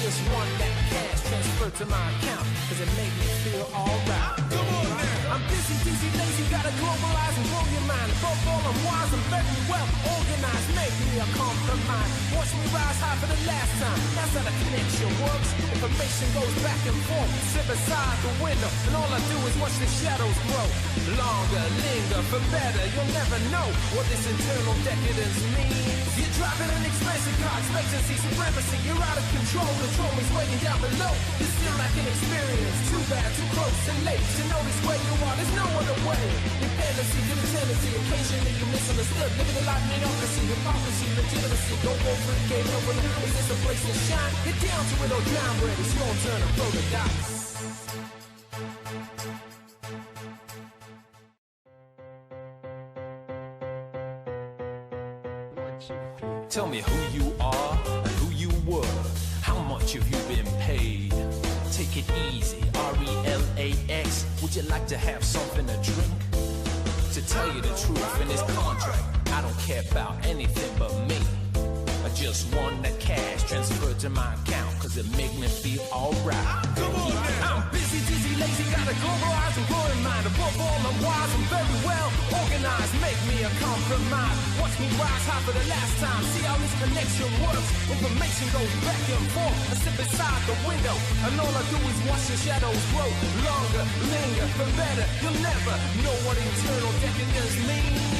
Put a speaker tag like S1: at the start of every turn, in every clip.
S1: just want that cash transferred to my account, cause it made me feel alright. Come on now! I'm busy, dizzy, lazy, gotta globalize and blow your mind. Above all, I'm wise, I'm very well organized. Make me a compromise. Watch me rise high for the last time. That's how the connection works. Information goes back and forth. Sit beside the window, and all I do is watch the shadows grow. Longer, linger, for better. You'll never know what this internal decadence means. You're driving an expensive car, expectancy, supremacy. You're out of control, control is waiting down below. You're still lacking experience. Too bad, too close and late to notice where you are. There's no other way. Dependency, good tendency. Occasionally you misunderstood. Living a life in mediocrity, hypocrisy, legitimacy. Don't go for the game over. Is this a place to shine? Get down to it or drown, ready. It's your turn to throw the dice. Tell me who you are and who you were. How much have you been paid? Take it easy, RELAX. Would you like to have something to drink? To tell you the truth, in this contract, I don't care about anything but me. I just want that cash transferred to my account, cause it make me feel alright. I'm busy, dizzy, lazy, gotta globalize and grow in mind. Above all, I'm wise, I'm very well organized. Make me a compromise. Watch me rise high for the last time. See how this connection works. Information goes back and forth. I sit beside the window, and all I do is watch the shadows grow. Longer, linger, for better. You'll never know what eternal decadence means.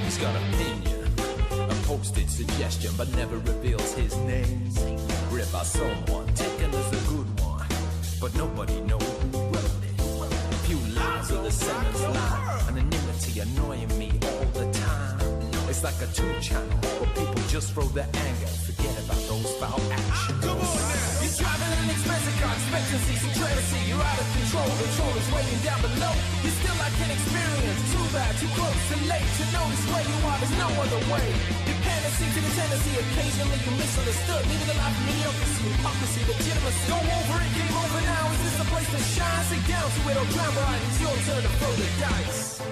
S1: He's got opinion, a posted suggestion, but never reveals his name. Read by someone, taken as a good one, but nobody knows who wrote it. Few lines of the sentence line, anonymity annoying me all the time. It's like a two-channel where people just throw their anger, forget about those foul actions. Come on now! You're driving an expensive car, expectancy, supremacy. You're out of control, control is waiting down below. You still like an experience, too bad, too close, too late to notice where you are. There's no other way. Dependency to the tendency, occasionally you misunderstood. Living a life of mediocrity, hypocrisy, legitimacy. Go over it, game over now. Is this a place to shine? Sit down to it or drown right. It's your turn to throw the dice.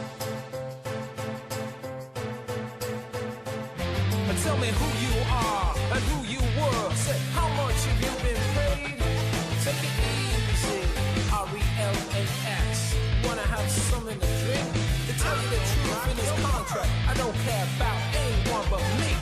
S1: Tell me who you are and who you were. Say, how much have you been paid? Take it easy, RELAX. Wanna have something to drink? To tell you the truth in this contract, I don't care about anyone but me.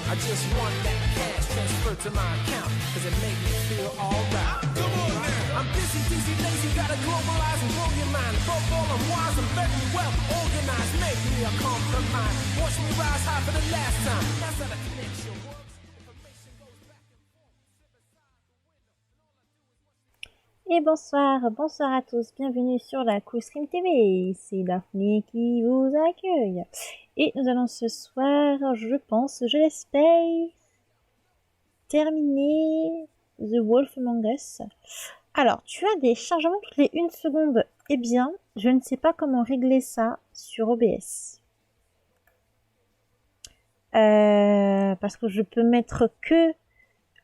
S1: I just want that cash transferred to my account, cause it made me feel alright. Come on now! I'm busy, dizzy, lazy, gotta globalize and blow your mind. Above all, I'm wise, I'm very well organized. Make me a compromise. Watch me rise high for the last time. That's how the connection works. Information goes back and forth.
S2: Et bonsoir, bonsoir à tous, bienvenue sur la CoolStream TV, c'est Daphné qui vous accueille. Et nous allons ce soir, je pense, je l'espère, terminer The Wolf Among Us. Alors, tu as des chargements toutes les 1 seconde. Eh bien, je ne sais pas comment régler ça sur OBS. Parce que je peux mettre que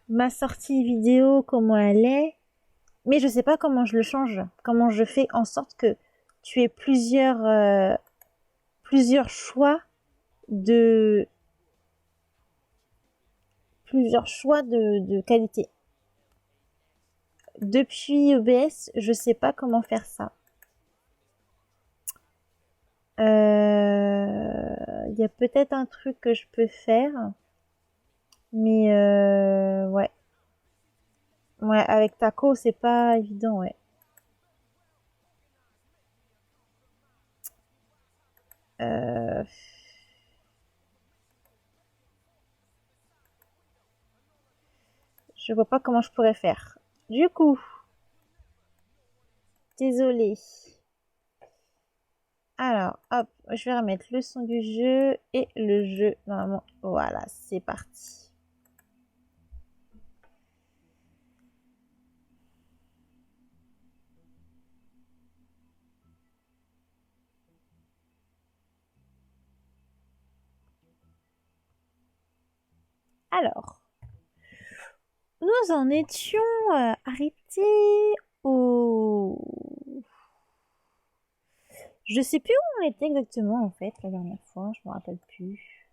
S2: ma sortie vidéo, comment elle est. Mais je sais pas comment je le change. Comment je fais en sorte que tu aies plusieurs choix de qualité. Depuis OBS, je sais pas comment faire ça. Il y a peut-être un truc que je peux faire. Mais ouais. Ouais, avec Taco, c'est pas évident, ouais. Je vois pas comment je pourrais faire. Du coup, désolé. Alors, hop, je vais remettre le son du jeu et le jeu, normalement, voilà, c'est parti. Alors, nous en étions arrêtés au... Je sais plus où on était exactement en fait la dernière fois, je me rappelle plus.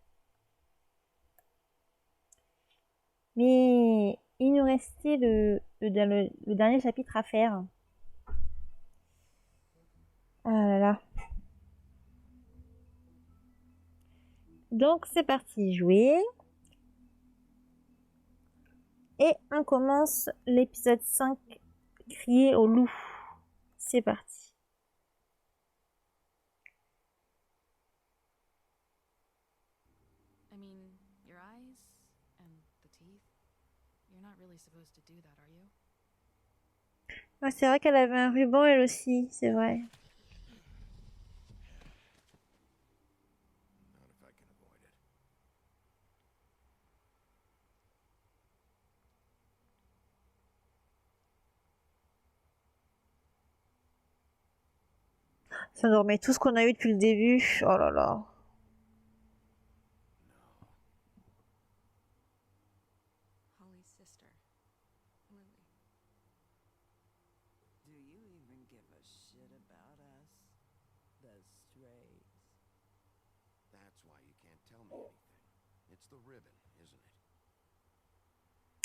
S2: Mais il nous restait le dernier chapitre à faire. Ah là là. Donc c'est parti, jouer. Et on commence l'épisode 5, crier au loup. C'est parti.
S3: I mean, your eyes and the teeth. You're not really supposed to do that, are you?
S2: Ah, c'est vrai qu'elle avait un ruban elle aussi, c'est vrai.
S4: Not if I can avoid it.
S2: Ça nous remet tout ce qu'on a eu depuis le début. Oh là là.
S3: Holly's sister, Lily.
S5: Do you even give a shit about us? The strays.
S4: That's why you can't tell me anything. It's the ribbon, isn't it?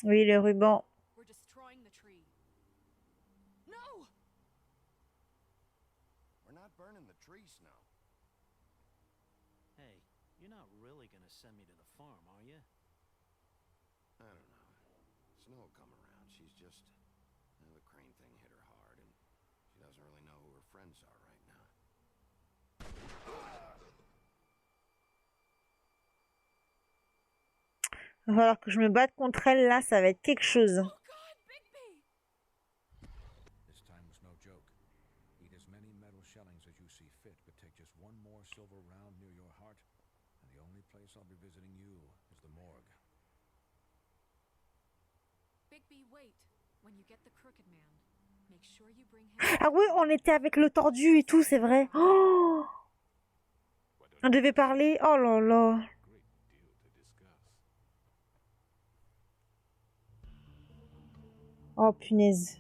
S2: Oui, le ruban.
S3: We're destroying the tree. No!
S4: We're not burning the tree, Snow.
S6: Hey, you're not really gonna send me to the farm, are you?
S4: I don't know. Snow will come around. She's just... the crane thing hit her hard, and she doesn't really know who her friends are right now.
S2: Il va falloir que je me batte contre elle là, ça va être quelque chose.
S3: Oh God, Bigby!
S7: This time was no joke. Eat as many metal shellings as you see fit, but take just one more silver round near your heart, and the only place I'll be visiting you is the morgue.
S3: Bigby, wait. When you get the crooked man, make sure you bring him.
S2: Ah oui, on était avec le tordu et tout, c'est vrai. Oh, on devait parler. Oh là là.
S7: Great deal to discuss.
S2: Oh punaise.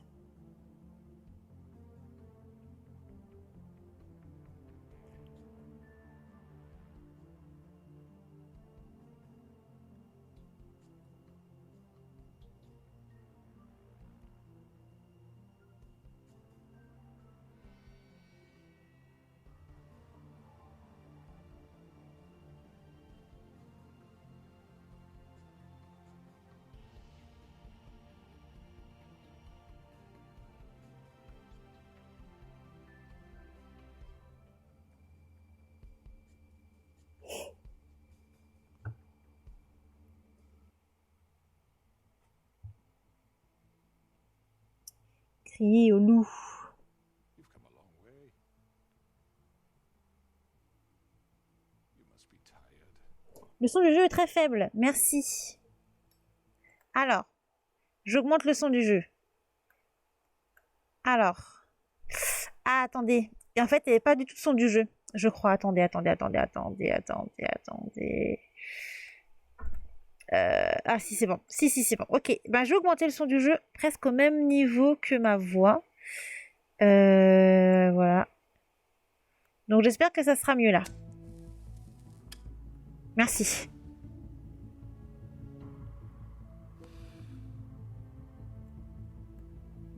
S2: Crier au loup.
S7: You've come a long way. You must be tired.
S2: Le son du jeu est très faible. Merci. Alors, j'augmente le son du jeu. Alors. Ah, attendez. Et en fait, il n'y avait pas du tout de son du jeu. Je crois. Attendez. Ah, si, c'est bon. Si, c'est bon. Ok. Ben, je vais augmenter le son du jeu presque au même niveau que ma voix. Voilà. Donc, j'espère que ça sera mieux là. Merci.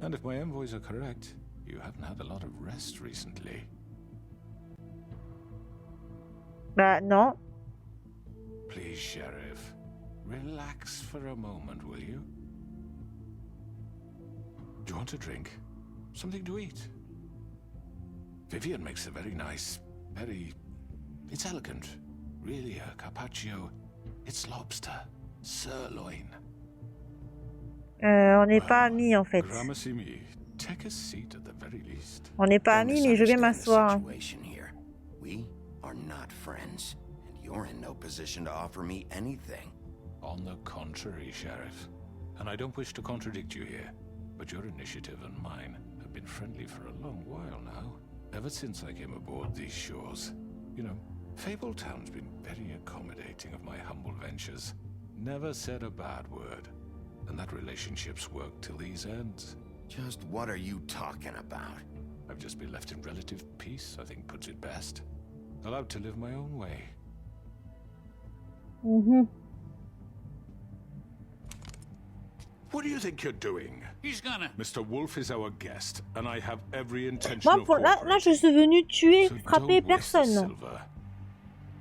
S7: And if my envoys are correct, you haven't had a lot of rest recently.
S2: Bah, non.
S7: Please, Sheriff, relax for a moment, will you? Do you want a drink? Something to eat? Vivian makes a very nice, it's elegant. Really a carpaccio. It's lobster, sirloin.
S2: On n'est pas amis en fait.
S7: Gramercy me. Take a seat at the very least.
S2: On n'est pas amis, mais je vais m'asseoir.
S4: We are not friends, and you're in no position to offer me anything.
S7: On the contrary, Sheriff. And I don't wish to contradict you here, but your initiative and mine have been friendly for a long while now. Ever since I came aboard these shores. You know, Fabletown's been very accommodating of my humble ventures. Never said a bad word. And that relationship's worked till these ends.
S4: Just what are you talking about?
S7: I've just been left in relative peace, I think puts it best. Allowed to live my own way. What do you think you're doing?
S6: He's gonna.
S7: Mr. Wolf is our guest, and I have every intention
S2: Moi,
S7: of
S2: pour, là, je suis venu tuer,
S7: So
S2: frapper
S7: don't waste the
S2: personne.
S7: silver.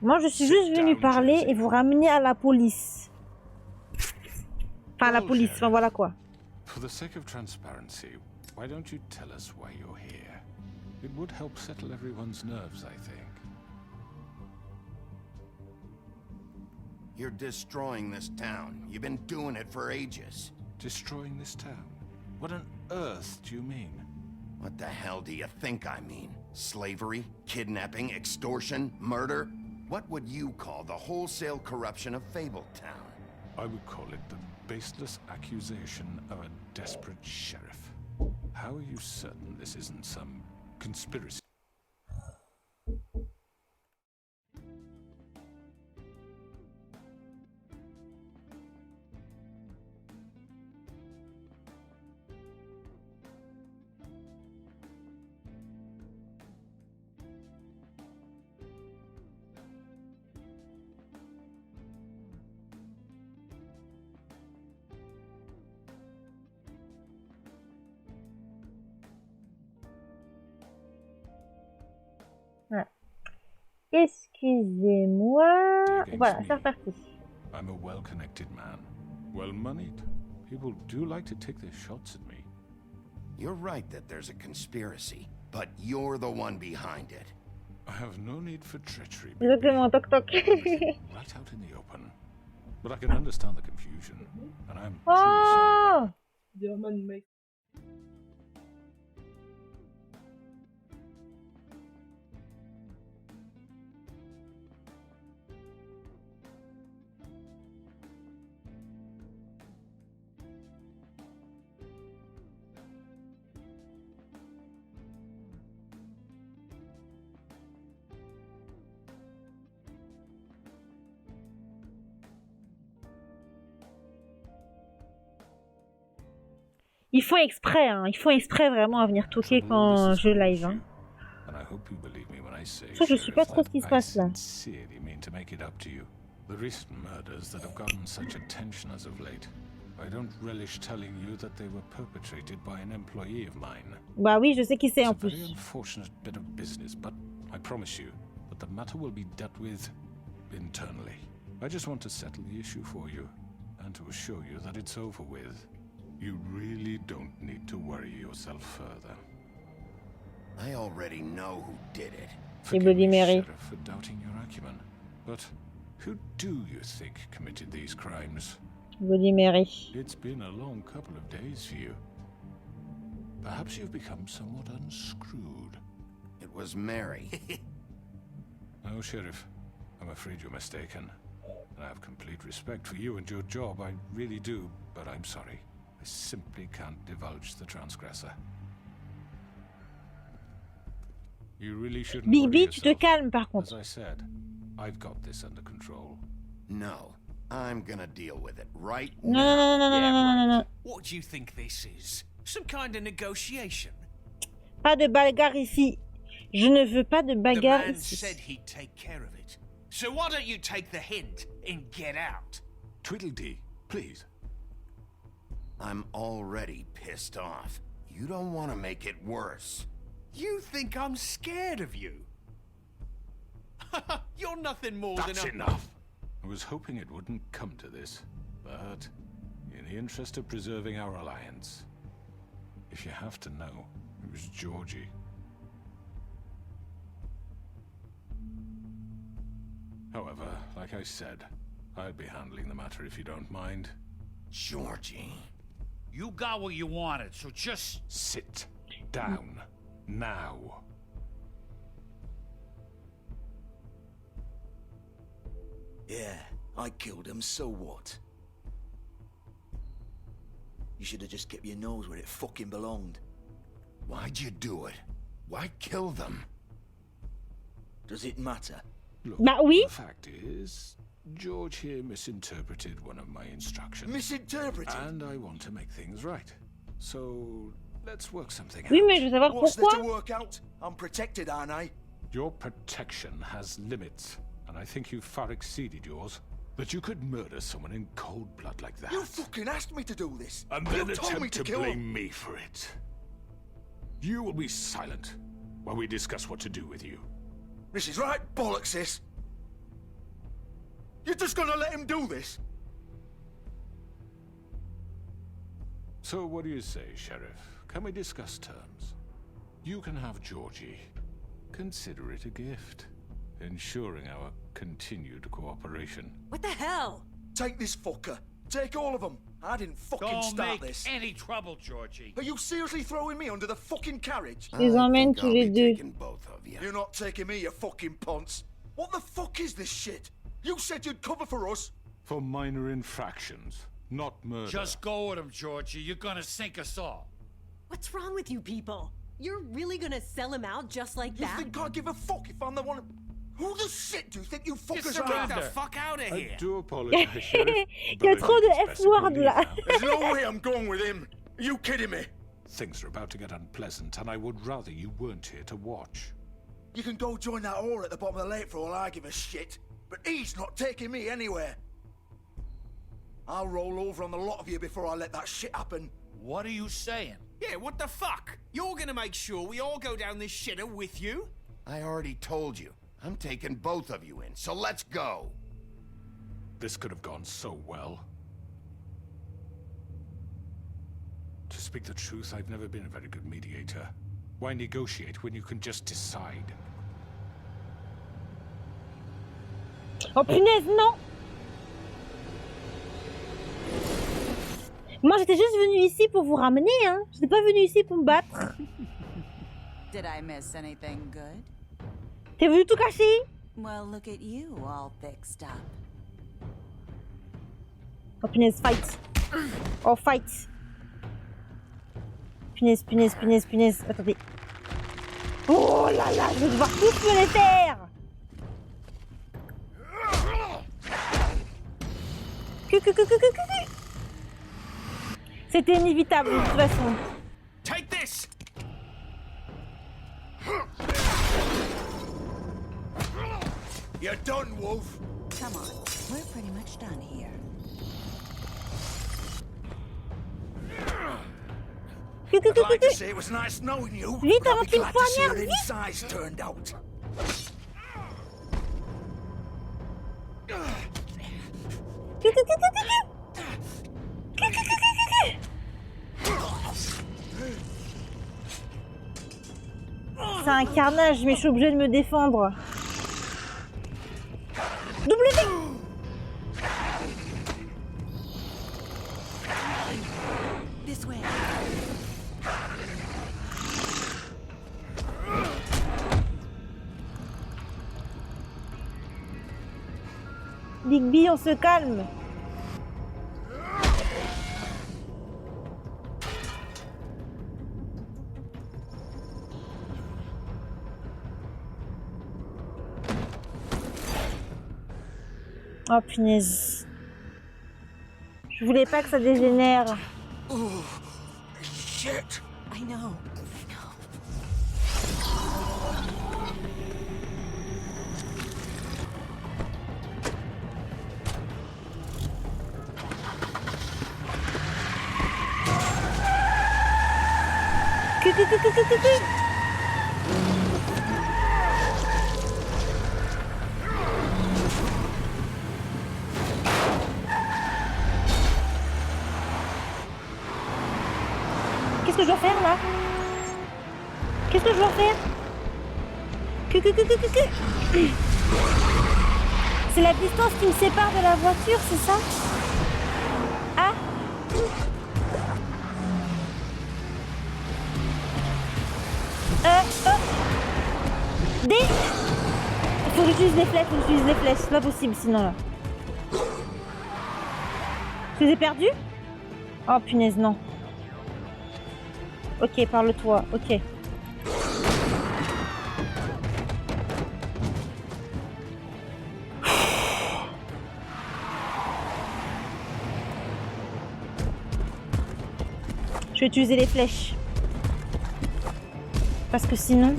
S2: Moi, je suis
S7: Sit
S2: juste venu
S7: down,
S2: parler
S7: Josie.
S2: et vous ramener à la police. Enfin, à la
S7: Well,
S2: police,
S7: Sheriff,
S2: enfin voilà quoi.
S7: For the sake of transparency, why don't you tell us why you're here? It would help settle everyone's nerves, I think.
S4: You're destroying this town. You've been doing it for ages.
S7: Destroying this town? What on earth do you mean?
S4: What the hell do you think I mean? Slavery? Kidnapping? Extortion? Murder? What would you call the wholesale corruption of Fabletown?
S7: I would call it the baseless accusation of a desperate sheriff. How are you certain this isn't some conspiracy?
S2: Excusez-moi.
S7: Against
S2: Voilà,
S7: me.
S2: c'est reparti.
S7: I'm a well-connected man, well-moneyed. People do like to take their shots at me.
S4: You're right that there's a conspiracy, but you're the one behind it.
S7: I have no need for treachery.
S2: Exactement, toc toc.
S7: Right out in the open. But I can understand the confusion, and I'm truly sorry.
S2: Oh!
S8: German mec.
S2: Ils font exprès, hein. Ils font exprès vraiment à venir toquer quand je live. Hein.
S7: And I hope you believe me when I say,
S2: Ça, je sais pas
S7: Sheriff,
S2: trop ce qui se
S7: that
S2: passe là.
S7: I sincerely mean to make it up to you. The recent murders that have gotten such attention as of late, I don't relish telling you that they were perpetrated by an employee of mine.
S2: Bah oui, je sais qui c'est
S7: It's
S2: en
S7: a very
S2: plus.
S7: unfortunate bit of business, but I promise you that the matter will be dealt with internally. I just want to settle the issue for you and to assure you that it's over with. You really don't need to worry yourself further.
S4: I already know who did it.
S7: Forgive
S2: Bloody
S7: me,
S2: Mary.
S7: Sheriff, for doubting your acumen, but who do you think committed these crimes?
S2: Bloody Mary.
S7: It's been a long couple of days for you. Perhaps you've become somewhat unscrewed.
S4: It was Mary.
S7: No, Sheriff, I'm afraid you're mistaken. I have complete respect for you and your job, I really do, but I'm sorry. I simply can't divulge the transgressor. You really shouldn't worry
S2: Bibi, tu te
S7: yourself.
S2: calmes par
S7: As
S2: contre.
S7: I said, I've got this under control.
S4: No, I'm gonna deal with it right
S2: Non,
S4: now.
S2: non, non, non, non, non, non, non, non.
S9: What do you think this is? Some kind of negotiation?
S2: Pas de bagarre ici. Je ne veux pas de
S9: The
S2: bagarre
S9: man
S2: ici.
S9: said he'd take care of it. So why don't you take the hint and get out?
S7: Tweedledee, please.
S4: I'm already pissed off. You don't want to make it worse.
S9: You think I'm scared of you? You're nothing more
S7: That's
S9: than a...
S7: enough. I was hoping it wouldn't come to this, but in the interest of preserving our alliance, if you have to know, it was Georgie. However, like I said, I'll be handling the matter if you don't mind.
S4: Georgie.
S6: You got what you wanted, so just...
S7: Sit down now.
S10: Yeah, I killed him, so what? You should have just kept your nose where it fucking belonged.
S4: Why'd you do it? Why kill them?
S10: Does it matter?
S7: Look,
S2: Bah oui.
S7: the fact is, George here misinterpreted one of my instructions.
S10: Misinterpreted?
S7: And I want to make things right. So, let's work something
S2: Oui,
S7: out.
S2: mais je veux savoir
S10: What's there to
S2: pourquoi.
S10: work out? I'm protected, aren't I?
S7: Your protection has limits, and I think you've far exceeded yours. That you could murder someone in cold blood like that.
S10: You fucking asked me to do this.
S7: And
S10: You
S7: then
S10: told me
S7: attempt to
S10: kill
S7: blame
S10: him.
S7: me for it. You will be silent while we discuss what to do with you.
S10: This is right bollocks, sis. You're just gonna let him do this?
S7: So what do you say, Sheriff? Can we discuss terms? You can have Georgie. Consider it a gift, ensuring our continued cooperation.
S5: What the hell?
S10: Take this fucker. Take all of them. I didn't fucking
S6: Don't
S10: start
S6: make
S10: this.
S6: any trouble, Georgie.
S10: Are you seriously throwing me under the fucking carriage?
S2: Je les emmène tous les deux.
S4: Taking both of you.
S10: You're not taking me, you fucking ponce. What the fuck is this shit? You said you'd cover for us.
S7: For minor infractions, not murder.
S6: Just go with him, Georgie. You're gonna sink us all.
S8: What's wrong with you people? You're really gonna sell him out just like
S10: You
S8: that?
S10: think I give a fuck if I'm the one? Who the shit do you think you fuckers
S9: Get
S10: are?
S9: the fuck out of
S7: I
S9: here.
S7: do apologize, Sheriff.
S2: Il y a
S7: but I
S2: trop
S7: think
S2: de
S7: it's best
S2: F-word
S7: if we
S2: là.
S7: leave now.
S10: There's no way I'm going with him. Are you kidding me?
S7: Things are about to get unpleasant, and I would rather you weren't here to watch.
S10: You can go join that whore at the bottom of the lake for all I give a shit. But he's not taking me anywhere. I'll roll over on the lot of you before I let that shit happen.
S6: What are you saying?
S9: Yeah, what the fuck? You're gonna make sure we all go down this shitter with you?
S4: I already told you. I'm taking both of you in, so let's go.
S7: This could have gone so well. To speak the truth, I've never been a very good mediator. Why negotiate when you can just decide?
S2: Oh punaise, non! Moi j'étais juste venue ici pour vous ramener, hein. J'étais pas venue ici pour me battre.
S5: Did I miss anything good?
S2: T'es venu tout cacher?
S5: Well, look at you, all fixed up.
S2: Oh punaise, fight! Oh fight! Punaise, punaise, punaise, punaise. Attendez. Oh là là, je vais devoir tous me les faire! C'était inévitable de toute façon.
S9: Take this!
S10: You're done, Wolf.
S5: Come on, we're pretty much done here.
S10: I'd like to say it was nice knowing you.
S2: Vite,
S10: but I'll
S2: avant
S10: be
S2: qu'il me
S10: glad to see your
S2: poignarde, vite.
S10: insides turned out.
S2: C'est un carnage, mais je suis obligée de me défendre. W!
S5: This way.
S2: Bigby, on se calme. Oh punaise. Je voulais pas que ça dégénère.
S10: Oh, shit.
S5: I know.
S2: Qu'est-ce que je dois faire là? Qu'est-ce que je dois faire? C'est la distance qui me sépare de la voiture, c'est ça? Ah? D. Il faut que j'utilise les flèches, c'est pas possible sinon là. Je les ai perdus? Oh punaise, non. Ok, parle-toi, ok. Je vais utiliser les flèches. Parce que sinon...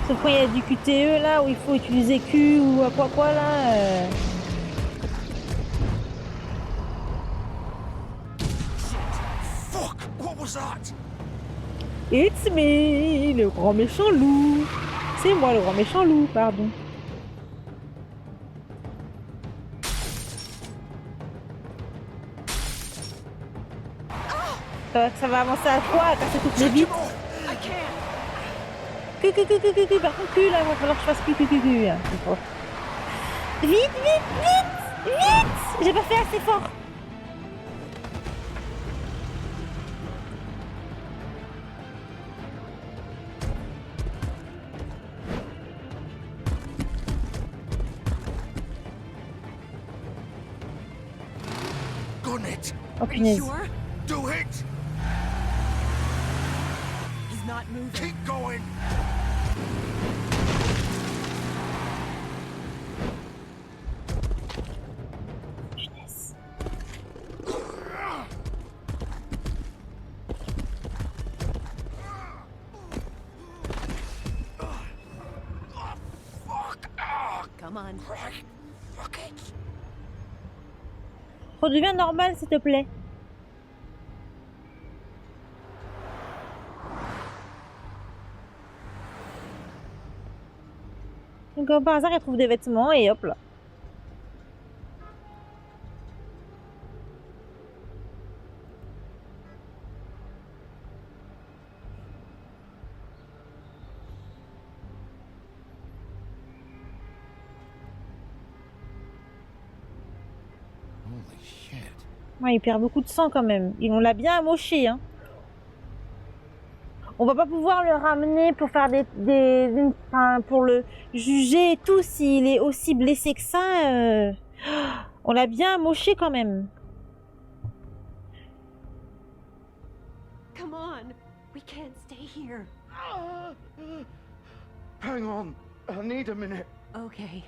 S2: Sauf quand il y a du QTE là où il faut utiliser Q ou quoi là.
S10: Fuck! What was that?
S2: It's me, le grand méchant loup. C'est moi le grand méchant loup, pardon. Ça va avancer à quoi? Casser toutes les vitres. Par contre, Q, là, il va falloir que je fasse Q. Vite! J'ai pas fait assez fort.
S10: Gun it!
S2: Oh punaise.
S10: Do it!
S8: He's not moving.
S10: Keep going!
S2: Punaise.
S8: Come on.
S10: Fuck it!
S2: Redeviens normal, s'il te plaît. Donc, par hasard, elle trouve des vêtements et hop là.
S4: Holy shit.
S2: Ouais, il perd beaucoup de sang quand même. On l'a bien amoché, hein. On va pas pouvoir le ramener pour faire enfin, pour le juger et tout s'il est aussi blessé que ça. On l'a bien amoché quand même.
S8: Come on. We can't stay here.
S10: Hang on. I need a minute.
S8: Okay.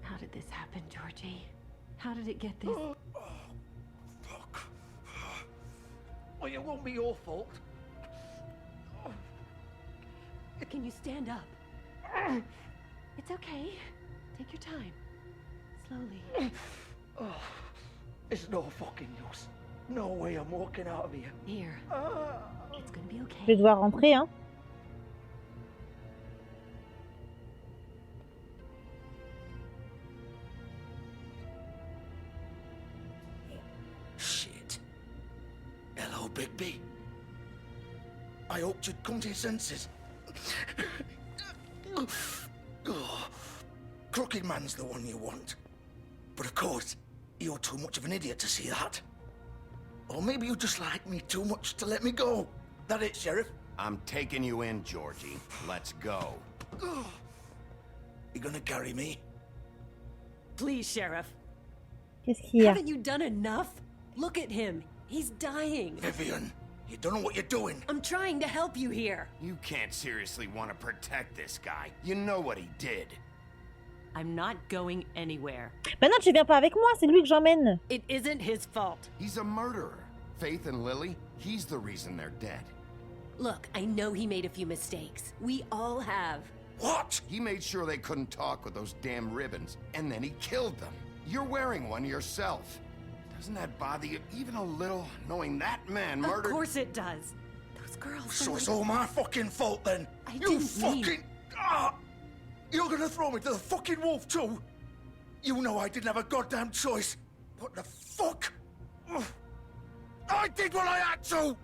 S8: How did this happen, Georgie? How did it get this?
S10: Fuck. Well, it won't be your fault.
S8: Can you stand up? It's okay. Take your time. Slowly.
S10: Oh, it's no fucking use. No way I'm walking out of here.
S8: Here. It's gonna be okay.
S2: Je vais devoir rentrer, hein.
S10: Shit. Hello, Bigby. I hoped you'd come to your senses. Oh, Crooked Man's the one you want. But of course, you're too much of an idiot to see that. Or maybe you just like me too much to let me go. That it, Sheriff?
S4: I'm taking you in, Georgie. Let's go.
S10: You gonna carry me?
S8: Please, Sheriff.
S2: Qu'est-ce qu'il y a?
S8: Haven't you done enough? Look at him. He's dying.
S10: Vivian, you don't know what you're doing.
S8: I'm trying to help you here.
S4: You can't seriously want to protect this guy. You know what he did.
S8: I'm not going anywhere.
S2: Ben non, tu viens pas avec moi, c'est lui que j'emmène.
S8: It isn't his fault.
S4: He's a murderer. Faith and Lily, he's the reason they're dead.
S8: Look, I know he made a few mistakes. We all have.
S10: What?
S4: He made sure they couldn't talk with those damn ribbons, and then he killed them. You're wearing one yourself. Doesn't that bother you even a little, knowing that man murdered...
S8: Of course it does. Those girls...
S10: So it's all my fucking fault then?
S8: I
S10: You
S8: didn't
S10: fucking...
S8: mean-
S10: You're gonna throw me to the fucking wolf too? You know I didn't have a goddamn choice. What the fuck? I did what I had to!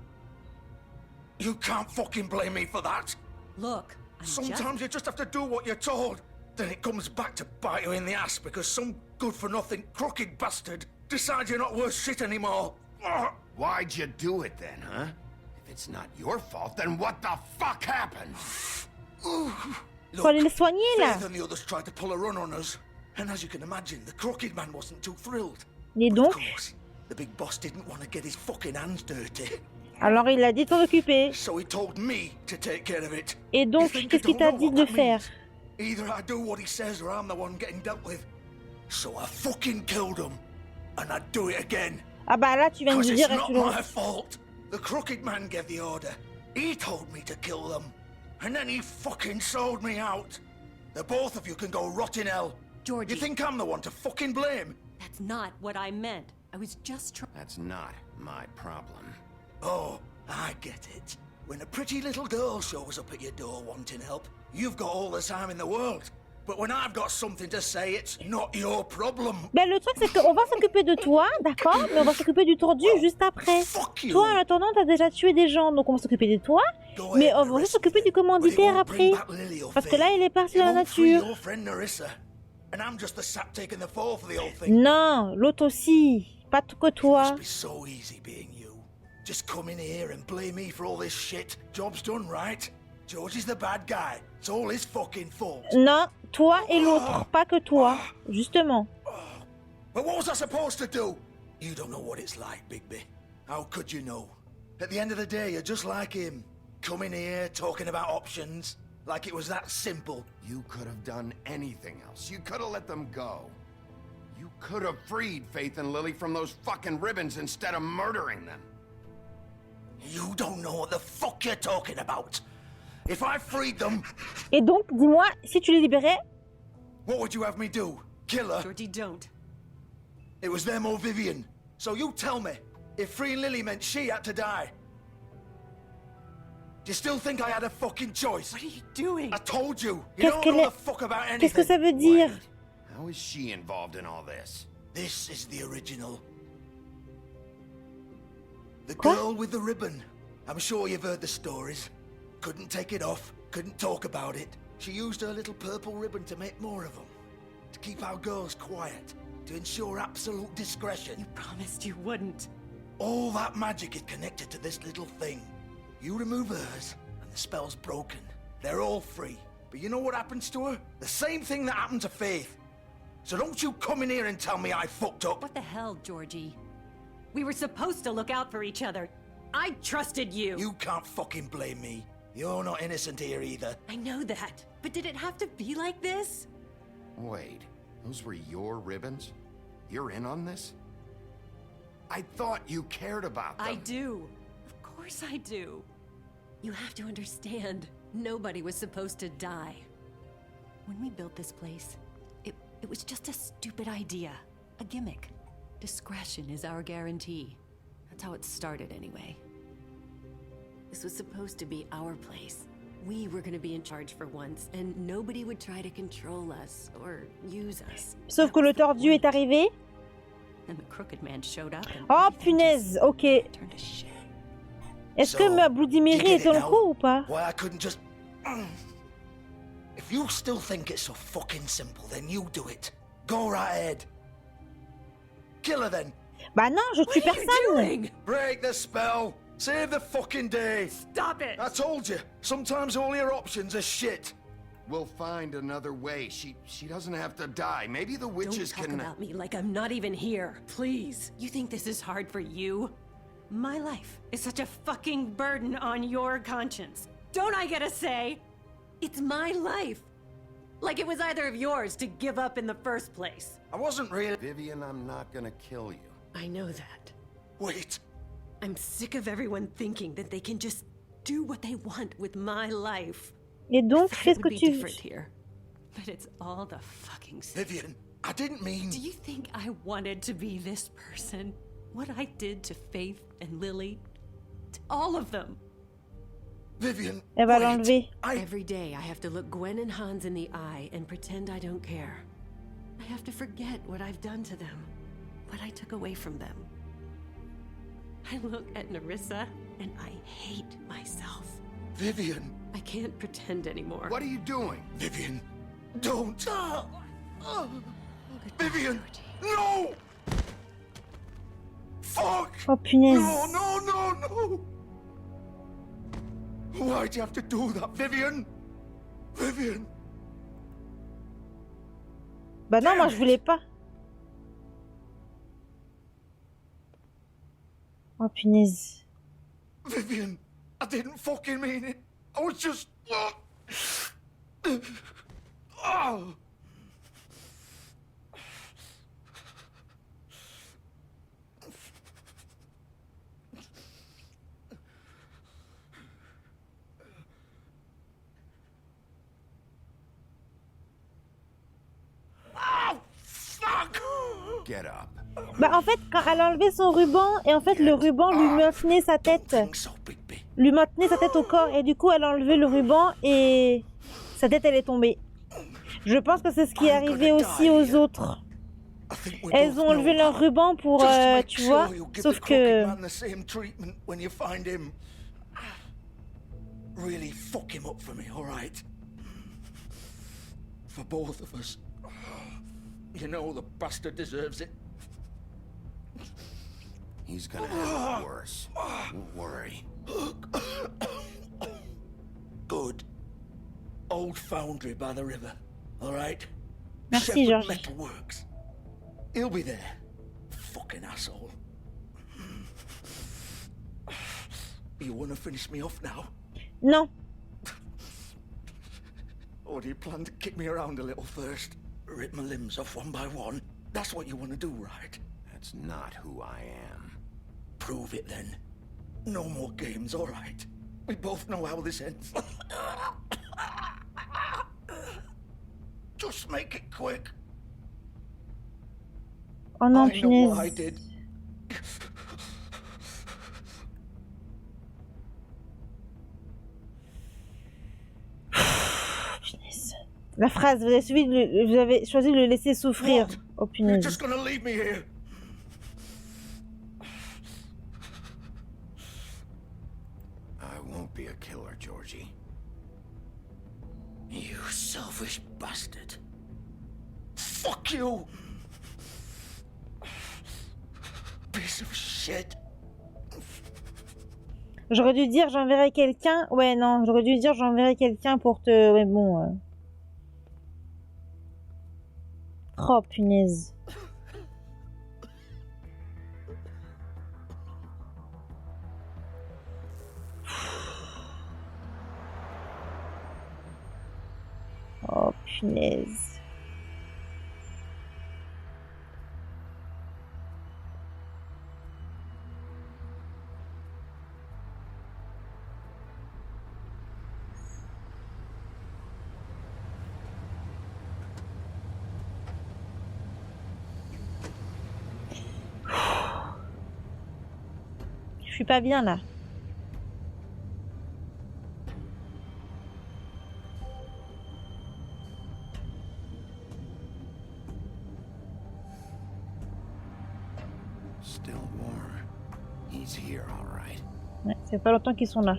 S10: You can't fucking blame me for that.
S8: Look,
S10: Sometimes you just have to do what you're told. Then it comes back to bite you in the ass because some good-for-nothing crooked bastard decides you're not worth shit anymore.
S4: Why'd you do it then, huh? If it's not your fault, then what the fuck happened?
S2: Faut aller le soigner, là.
S10: Faith and the others tried to pull a run on us. And as you can imagine, the crooked man wasn't too thrilled.
S2: Et
S10: But
S2: donc?
S10: of course, the big boss didn't want to get his fucking hands dirty.
S2: Alors il a dit de s'en occuper.
S10: So he told me to take care of it.
S2: Et donc,
S10: You think
S2: qu'est-ce
S10: I
S2: qu'il
S10: don't
S2: t'a
S10: know
S2: dit
S10: what
S2: de
S10: that
S2: faire?
S10: means? Either I do what he says or I'm the one getting dealt with. So I fucking killed him. And I'd do it again.
S2: Ah bah là, tu viens de
S10: Because
S2: me
S10: it's
S2: dire...
S10: not
S2: tu le-
S10: my fault. The crooked man gave the order. He told me to kill them. And then he fucking sold me out. The both of you can go rot in hell.
S8: Georgie.
S10: You think I'm the one to fucking blame?
S8: That's not what I meant. I was just trying.
S4: That's not my problem.
S10: Oh, I get it. When a pretty little girl shows up at your door wanting help, you've got all the time in the world. But when I've got something to say, it's not your problem.
S2: Ben, le truc, c'est qu'on va s'occuper de toi, d'accord, mais on va s'occuper du tordu juste après. Toi, en attendant, t'as déjà tué des gens, donc on va s'occuper de toi, mais on va s'occuper du commanditaire après. Parce que là, il est parti dans la nature. Non, l'autre aussi. Pas tout que toi.
S10: Just come in here and blame me for all this shit. Job's done, right? George is the bad guy. It's all his fucking fault.
S2: Non, toi et l'autre, pas que toi, justement.
S10: But what was I supposed to do? You don't know what it's like, Bigby. How could you know? At the end of the day, you're just like him. Coming here, talking about options, like it was that simple.
S4: You could have done anything else. You could have let them go. You could have freed Faith and Lily from those fucking ribbons instead of murdering them.
S10: You don't know what the fuck you're talking about. If I freed them...
S2: Et donc, dis-moi, si tu les libérais...
S10: What would you have me do? Kill her?
S8: Georgie, don't.
S10: It was them or Vivian. So you tell me, if freeing Lily meant she had to die. Do you still think I had a fucking choice?
S8: What are you doing?
S10: I told you. You don't know the fuck about anything.
S2: Qu'est-ce que ça veut dire?
S4: How is she involved in all this?
S10: This is the original. The girl with the ribbon. I'm sure you've heard the stories. Couldn't take it off, couldn't talk about it. She used her little purple ribbon to make more of them. To keep our girls quiet. To ensure absolute discretion.
S8: You promised you wouldn't.
S10: All that magic is connected to this little thing. You remove hers, and the spell's broken. They're all free. But you know what happens to her? The same thing that happened to Faith. So don't you come in here and tell me I fucked up.
S8: What the hell, Georgie? We were supposed to look out for each other. I trusted you.
S10: You can't fucking blame me. You're not innocent here either.
S8: I know that. But did it have to be like this?
S4: Wait, those were your ribbons? You're in on this? I thought you cared about them.
S8: I do. Of course I do. You have to understand, nobody was supposed to die. When we built this place, it was just a stupid idea. A gimmick. Discretion is our guarantee. That's how it started anyway. This was supposed to be our place. We were going to be in charge for once, and nobody would try to control us or use us.
S2: Sauf que le tordu est arrivé.
S8: And the crooked man showed up and
S2: oh punaise, ok.
S8: turned to shit.
S2: Est-ce que ma Bloody Mary est dans le coup ou pas?
S10: Why I couldn't just... If you still think it's so fucking simple, then you do it. Go right ahead. Kill her then.
S2: Bah non, je tue personne.
S10: Break the spell. Save the fucking day.
S8: Stop it.
S10: I told you. Sometimes all your options are shit.
S4: We'll find another way. She doesn't have to die. Maybe the witches
S8: Don't talk
S4: can...
S8: about me like I'm not even here. Please. You think this is hard for you? My life is such a fucking burden on your conscience. Don't I get a say? It's my life. Like it was either of yours to give up in the first place.
S10: I wasn't really...
S4: Vivian, I'm not gonna kill you.
S8: I know that.
S10: Wait.
S8: I'm sick of everyone thinking that they can just do what they want with my life.
S2: Et donc, qu'est-ce que tu
S8: different here. But it's all the fucking same.
S10: Vivian, I didn't mean...
S8: Do you think I wanted to be this person? What I did to Faith and Lily? To all of them.
S10: Vivian,
S2: Elle va l'enlever.
S8: Every day I have to look Gwen and Hans in the eye and pretend I don't care. I have to forget what I've done to them. What I took away from them. I look at Nerissa and I hate myself.
S10: Vivian.
S8: I can't pretend anymore.
S4: What are you doing?
S10: Vivian, don't. Vivian, no! Fuck!
S2: Oh punaise.
S10: No! Why'd you have to do that, Vivian? Vivian!
S2: Bah non, moi je voulais pas. Oh punaise.
S10: Vivian, I didn't fucking mean it. I was just... Oh.
S4: get up.
S2: Bah en fait, quand elle a enlevé son ruban, et en fait le ruban lui maintenait sa tête. Lui maintenait sa tête au corps, et du coup elle a enlevé le ruban, et sa tête elle est tombée. Je pense que c'est ce qui est arrivé aussi aux autres. Elles ont enlevé leur ruban pour, tu vois, sauf que...
S10: Really fuck him up for me, all right? For both of us. You know the bastard deserves it.
S4: He's gonna have it worse. Don't worry.
S10: Good. Old foundry by the river, all right?
S2: Merci, Georges.
S10: Metalworks. He'll be there. Fucking asshole. You wanna finish me off now?
S2: Non.
S10: Or do you plan to kick me around a little first? Rip my limbs off one by one? That's what you want to do, right?
S4: That's not who I am.
S10: Prove it then. No more games, all right? We both know how this ends. Just make it quick.
S2: Oh non,
S10: I know what I
S2: punaise.
S10: did.
S2: Punaise. La phrase, vous avez choisi de le laisser souffrir. Oh
S10: You're
S2: punaise.
S10: just gonna leave me here.
S4: I won't be a killer, Georgie.
S10: You selfish bastard. Fuck you! Piece of shit.
S2: J'aurais dû dire j'enverrai quelqu'un. Ouais, non, j'aurais dû dire j'enverrai quelqu'un pour te... Ouais, bon. Oh, punaise. Oh, punaise. Je suis pas bien là.
S4: Still warm. He's here, all right.
S2: Ouais, c'est pas longtemps qu'ils sont là.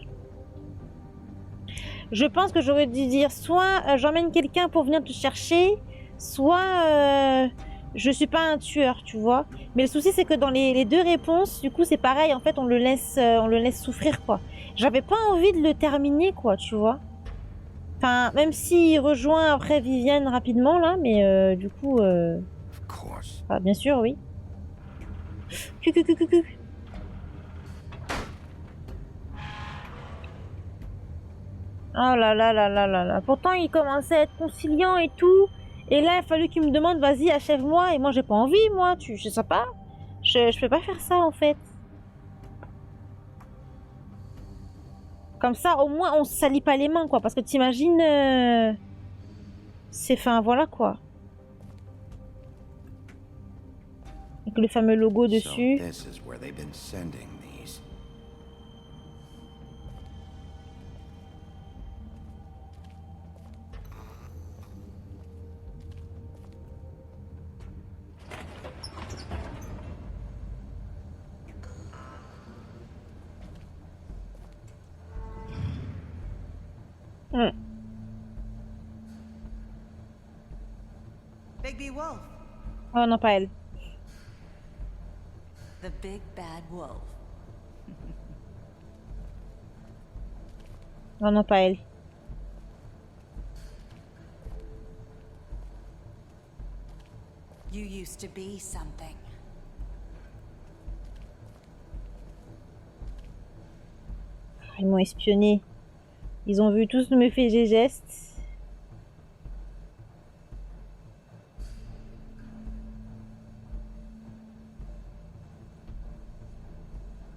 S2: Je pense que j'aurais dû dire soit j'emmène quelqu'un pour venir te chercher, soit je suis pas un tueur, tu vois. Mais le souci c'est que dans les deux réponses, du coup c'est pareil, en fait on le laisse souffrir quoi. J'avais pas envie de le terminer quoi, tu vois. Enfin, même s'il rejoint après Viviane rapidement là, mais du coup...
S4: Of course.
S2: Ah, bien sûr, oui. Oh là là là là là là. Pourtant, il commençait à être conciliant et tout. Et là, il a fallu qu'il me demande, vas-y, achève-moi. Et moi, j'ai pas envie, moi. Je sais pas. Je peux pas faire ça, en fait. Comme ça, au moins, on se salit pas les mains, quoi. Parce que t'imagines... C'est fin, voilà, quoi. Avec le fameux logo dessus.
S4: So this is where they've been sending these.
S5: Big Wolf.
S2: Oh non, pas elle.
S8: The big bad wolf.
S2: Oh non, pas elle.
S8: You used to be something.
S2: Ils m'ont espionné. Ils ont vu tous mes faits et gestes.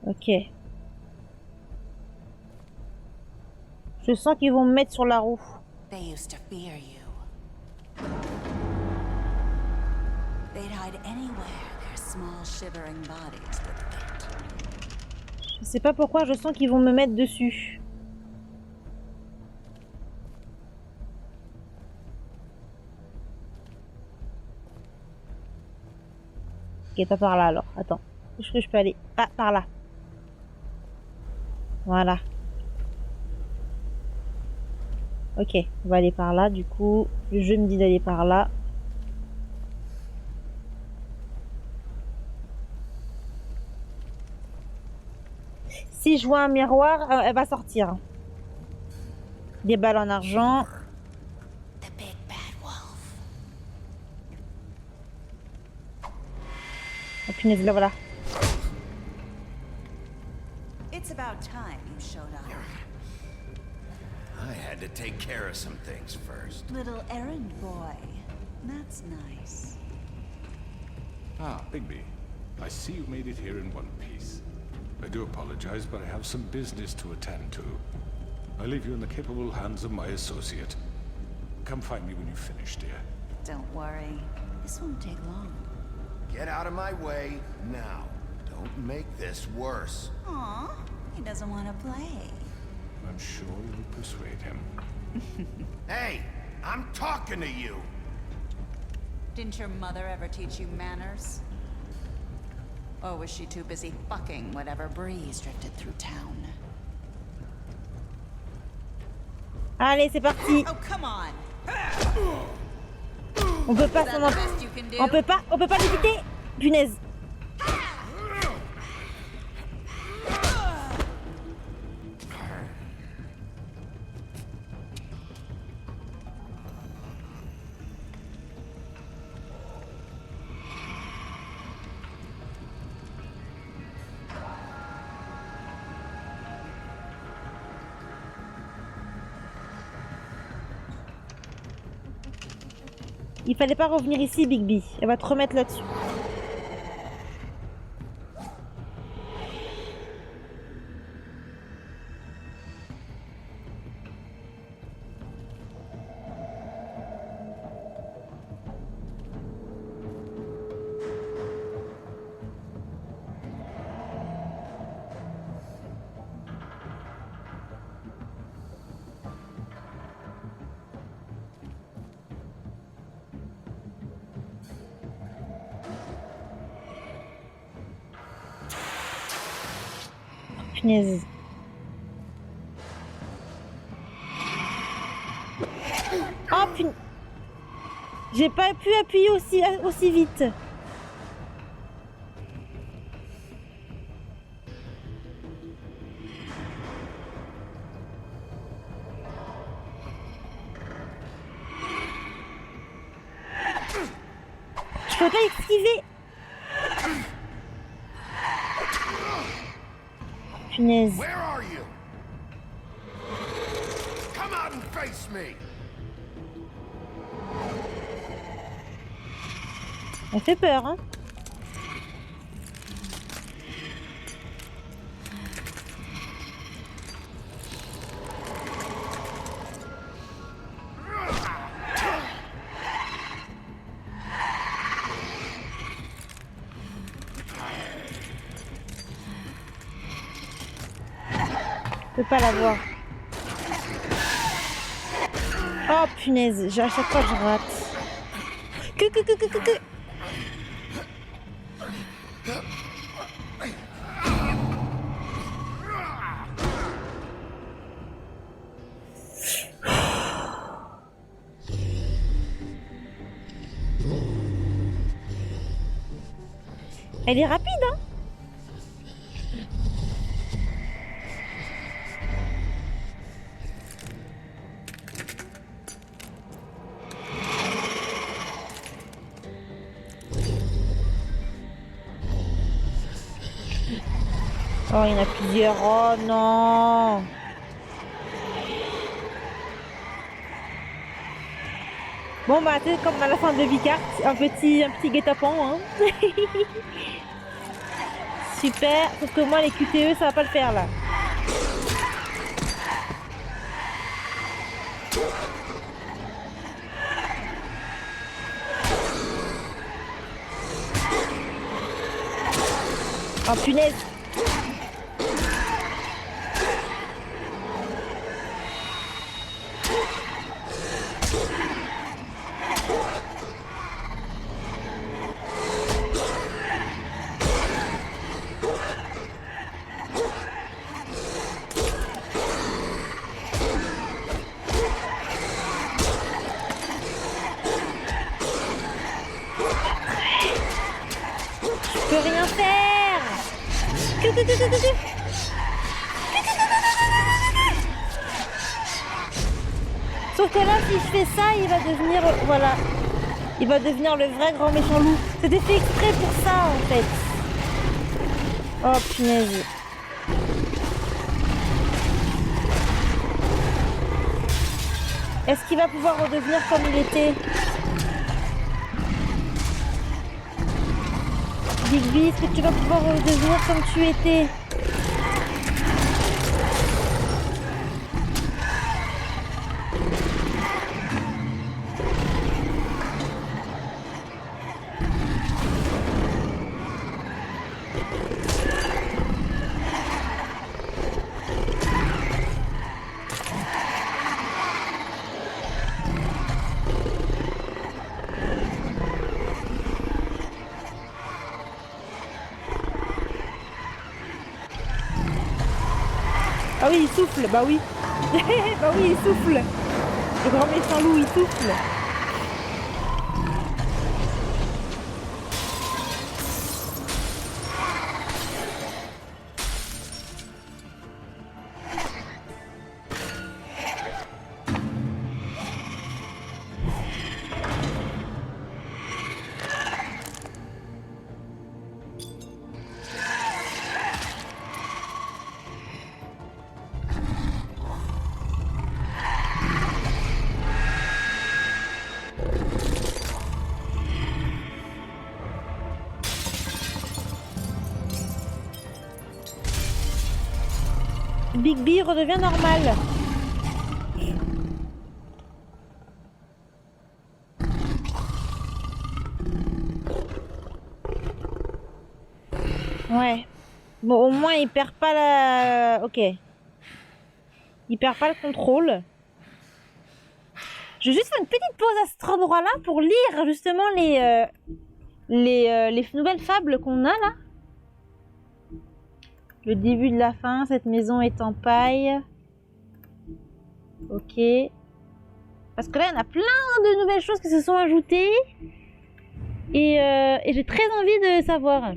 S2: Ok. Je sens qu'ils vont me mettre sur la roue.
S8: They used to fear you. They'd
S11: hide anywhere their small shivering bodies would fit.
S2: Je sais pas pourquoi, je sens qu'ils vont me mettre dessus. Ok, pas par là alors. Attends. Est-ce que je peux aller? Ah, par là. Voilà. Ok, on va aller par là. Du coup, le jeu me dit d'aller par là. Si je vois un miroir, elle va sortir. Des balles en argent.
S11: The big bad wolf.
S2: Oh punaise, là voilà.
S11: It's about time you showed up.
S4: I had to take care of some things first.
S11: Little errand boy. That's nice.
S7: Ah, Bigby. I see you made it here in one piece. I do apologize, but I have some business to attend to. I leave you in the capable hands of my associate. Come find me when you've finished, dear.
S11: Don't worry. This won't take long.
S4: Get out of my way now. Don't make this worse.
S11: Aw, he doesn't want to play.
S7: I'm sure you'll persuade him.
S4: Hey, I'm talking to you.
S11: Didn't your mother ever teach you manners? Or was she too busy fucking whatever breeze drifted through town?
S2: Allez, c'est parti.
S11: Oh, come on.
S2: On peut pas s'en On peut pas l'éviter. Punaise. Il fallait pas revenir ici, Bigby. Elle va te remettre là-dessus. Punaise. Oh punaise. J'ai pas pu appuyer aussi vite. Je peux pas esquiver. Punaise.
S4: Where are you? Come out and face me.
S2: Elle fait peur, hein. Je peux pas la voir. Oh punaise, à chaque fois je rate. Que. Elle est rapide, hein. Oh, il y en a plusieurs. Oh non. Bon, bah, c'est comme à la fin de Vicart, un petit guet-apens, hein. Super. Sauf que moi, les QTE, ça va pas le faire, là. Oh punaise. Je peux rien faire. Sauf que là, si je fais ça, il va devenir... Voilà. Il va devenir le vrai grand méchant loup. C'était fait exprès pour ça, en fait. Oh, punaise. Est-ce qu'il va pouvoir redevenir comme il était? Bigby, est-ce que tu vas pouvoir redevenir comme tu étais? Ah oui, il souffle, bah oui. Bah oui, il souffle. Le grand méchant loup, il souffle. Bigby redevient normal. Ouais. Bon, au moins, il perd pas la... Ok. Il perd pas le contrôle. Je vais juste faire une petite pause à cet endroit-là pour lire justement les nouvelles fables qu'on a là. Le début de la fin, cette maison est en paille. Ok. Parce que là, il y en a plein de nouvelles choses qui se sont ajoutées. Et j'ai très envie de savoir.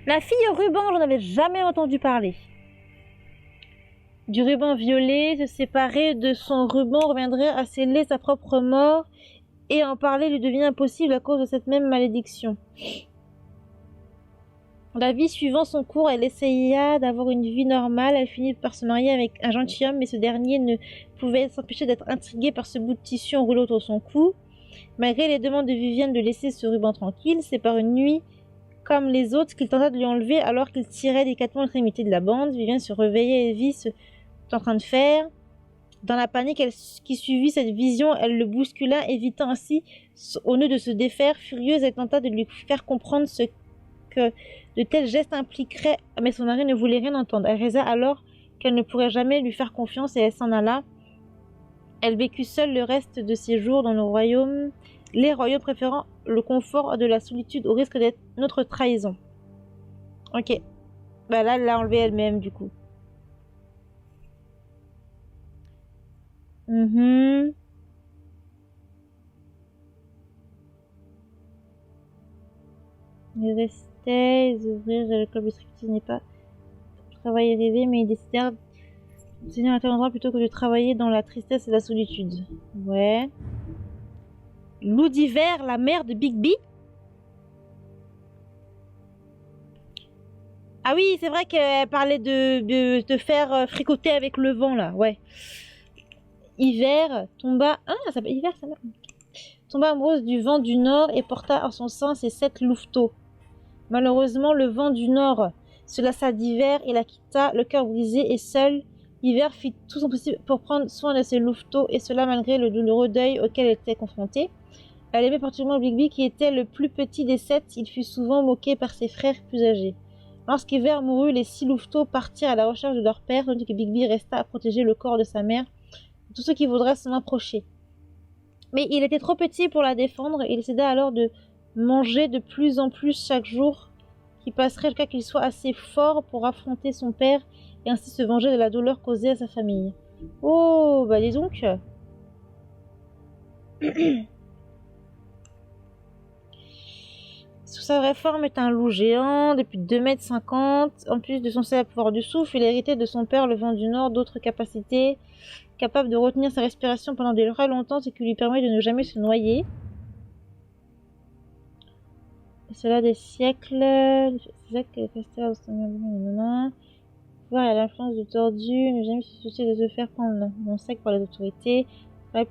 S2: La fille au ruban, j'en avais jamais entendu parler. Du ruban violet, se séparer de son ruban reviendrait à sceller sa propre mort. Et en parler lui devient impossible à cause de cette même malédiction. La vie suivant son cours, elle essaya d'avoir une vie normale. Elle finit par se marier avec un gentilhomme, mais ce dernier ne pouvait s'empêcher d'être intrigué par ce bout de tissu enroulé autour de son cou. Malgré les demandes de Vivienne de laisser ce ruban tranquille, c'est par une nuit comme les autres qu'il tenta de lui enlever alors qu'il tirait délicatement l'extrémité de la bande. Vivienne se réveillait et vit ce qu'il était en train de faire. Dans la panique qui suivit cette vision, elle le bouscula, évitant ainsi au nœud de se défaire. Furieuse, elle tenta de lui faire comprendre ce que de tels gestes impliqueraient, mais son mari ne voulait rien entendre. Elle réalisa alors qu'elle ne pourrait jamais lui faire confiance et elle s'en alla. Elle vécut seule le reste de ses jours dans les royaumes préférant le confort de la solitude au risque d'être notre trahison. Ok. Bah là, elle l'a enlevé elle-même du coup. Restez, les ouvriers de la club de striptease n'est pas travail rêvé, mais ils décidèrent de tenir à tel endroit plutôt que de travailler dans la tristesse et la solitude. Ouais. Loup d'hiver, la mère de Bigby. Ah oui, c'est vrai qu'elle parlait de faire fricoter avec le vent là, ouais. Hiver tomba... Ah, ça s'appelle hiver, ça va. Tomba amoureuse du vent du nord et porta en son sein ses 7 louveteaux. Malheureusement, le vent du nord se lassa d'hiver et la quitta, le cœur brisé et seul. Hiver fit tout son possible pour prendre soin de ses louveteaux, et cela malgré le douloureux deuil auquel elle était confrontée. Elle aimait particulièrement Bigby, qui était le plus petit des 7. Il fut souvent moqué par ses frères plus âgés. Lorsqu'hiver mourut, les 6 louveteaux partirent à la recherche de leur père, tandis que Bigby resta à protéger le corps de sa mère et tous ceux qui voudraient s'en approcher. Mais il était trop petit pour la défendre et il décida alors de manger de plus en plus chaque jour qui passerait jusqu'à qu'il soit assez fort pour affronter son père et ainsi se venger de la douleur causée à sa famille. Oh, bah dis donc. Sous sa vraie forme est un loup géant, depuis 2,50 m. En plus de son célèbre pouvoir du souffle, il héritait de son père le vent du nord d'autres capacités, capable de retenir sa respiration pendant des très longtemps, ce qui lui permet de ne jamais se noyer. Et cela des siècles. C'est ça que le casteur voir l'influence du tordu, ne jamais se soucier de se faire prendre mon sac par les autorités.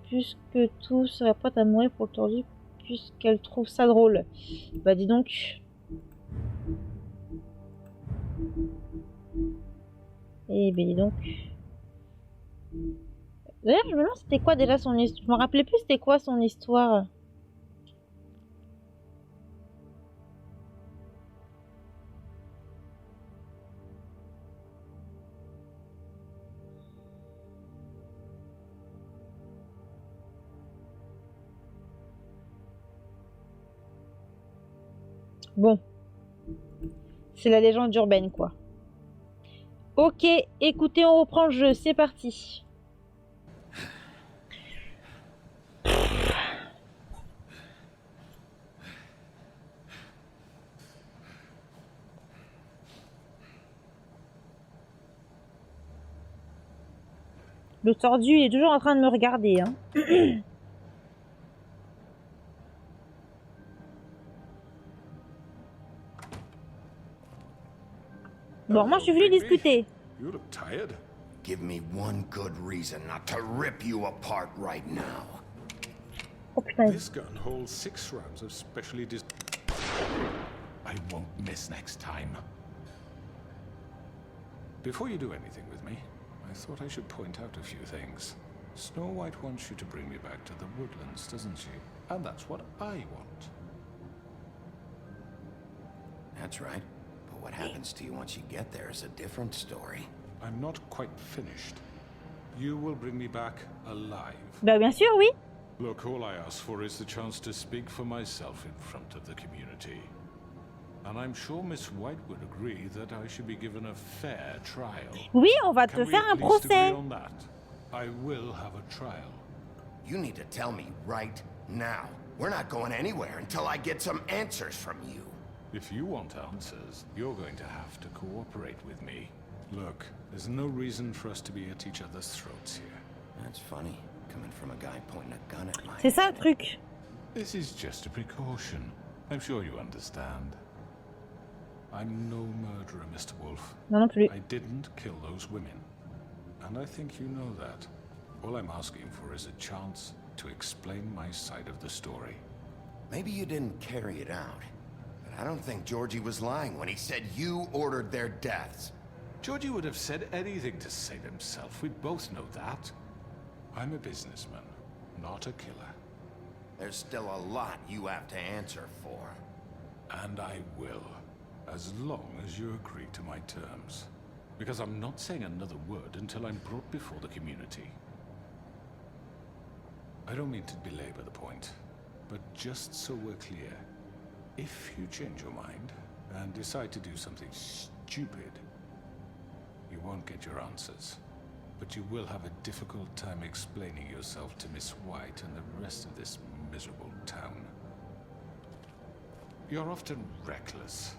S2: Plus que tout serait prête à mourir pour le tordu, puisqu'elle trouve ça drôle. Bah dis donc. Eh ben dis donc. D'ailleurs, je me demande c'était quoi déjà son histoire. Je me rappelais plus c'était quoi son histoire. Bon. C'est la légende urbaine, quoi. Ok, écoutez, on reprend le jeu. C'est parti. Le tordu, il est toujours en train de me regarder, hein. Bon, moi je suis venu discuter.
S7: You look tired.
S4: Give me one good reason not to rip you apart right now.
S2: Oh putain.
S7: This gun holds 6 rounds of specially I won't miss next time. Before you do anything with me, I thought I should point out a few things. Snow White wants you to bring me back to the woodlands, doesn't she? And that's what I want.
S4: That's right. But what happens to you once you get there is a different story.
S7: I'm not quite finished. You will bring me back alive.
S2: Bah bien sûr, oui.
S7: Look, all I ask for is the chance to speak for myself in front of the community. And I'm sure Miss White would agree that I should be given a fair trial.
S2: Oui, on va te faire un procès.
S7: On that? I will have a trial.
S4: You need to tell me right now. We're not going anywhere until I get some answers from you.
S7: If you want answers, you're going to have to cooperate with me. Look, there's no reason for us to be at each other's throats here.
S4: That's funny, coming from a guy pointing a gun at my
S2: C'est ça le truc.
S7: This is just a precaution. I'm sure you understand. I'm no murderer, Mr. Wolf.
S2: Non plus.
S7: I didn't kill those women. And I think you know that. All I'm asking for is a chance to explain my side of the story.
S4: Maybe you didn't carry it out. But I don't think Georgie was lying when he said you ordered their deaths.
S7: Georgie would have said anything to save himself. We both know that. I'm a businessman, not a killer.
S4: There's still a lot you have to answer for.
S7: And I will, as long as you agree to my terms. Because I'm not saying another word until I'm brought before the community. I don't mean to belabor the point, but just so we're clear, if you change your mind and decide to do something stupid, you won't get your answers. But you will have a difficult time explaining yourself to Miss White and the rest of this miserable town. You're often reckless,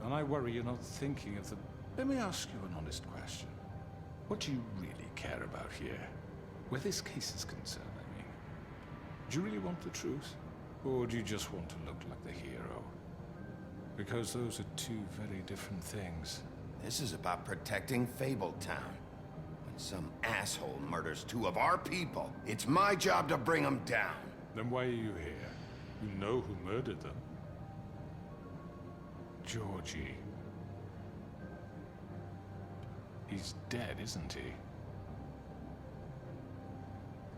S7: and I worry you're not thinking of the... Let me ask you an honest question. What do you really care about here? Where this case is concerned, I mean. Do you really want the truth? Or do you just want to look like the hero? Because those are two very different things.
S4: This is about protecting Fabletown. When some asshole murders 2 of our people, it's my job to bring them down.
S7: Then why are you here? You know who murdered them. Georgie. He's dead, isn't he?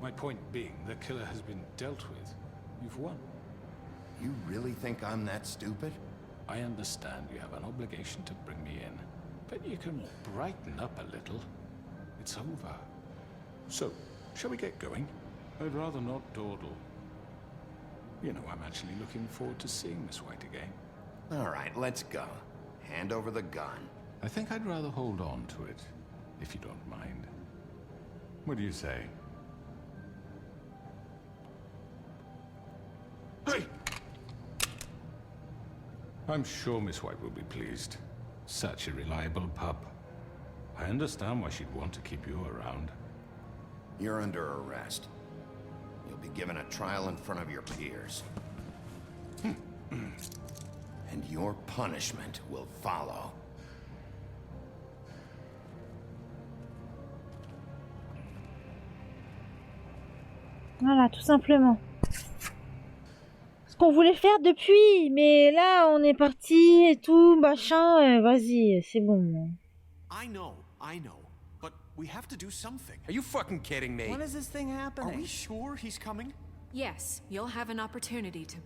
S7: My point being, the killer has been dealt with. You've won.
S4: You really think I'm that stupid?
S7: I understand you have an obligation to bring me in, but you can brighten up a little. It's over. So, shall we get going? I'd rather not dawdle. You know, I'm actually looking forward to seeing Miss White again.
S4: All right, let's go. Hand over the gun.
S7: I think I'd rather hold on to it, if you don't mind. What do you say? Hey! I'm sure Miss White will be pleased. Such a reliable pup. I understand why she'd want to keep you around.
S4: You're under arrest. You'll be given a trial in front of your peers. And your punishment will follow.
S2: Voilà, tout simplement. Ce qu'on voulait faire depuis, mais là, on est parti et tout, machin, vas-y, c'est bon.
S12: I know, but we have to do something.
S9: Are you fucking kidding me?
S5: When is this thing happening?
S12: Are we sure he's coming?
S3: Yes, you'll have an opportunity to...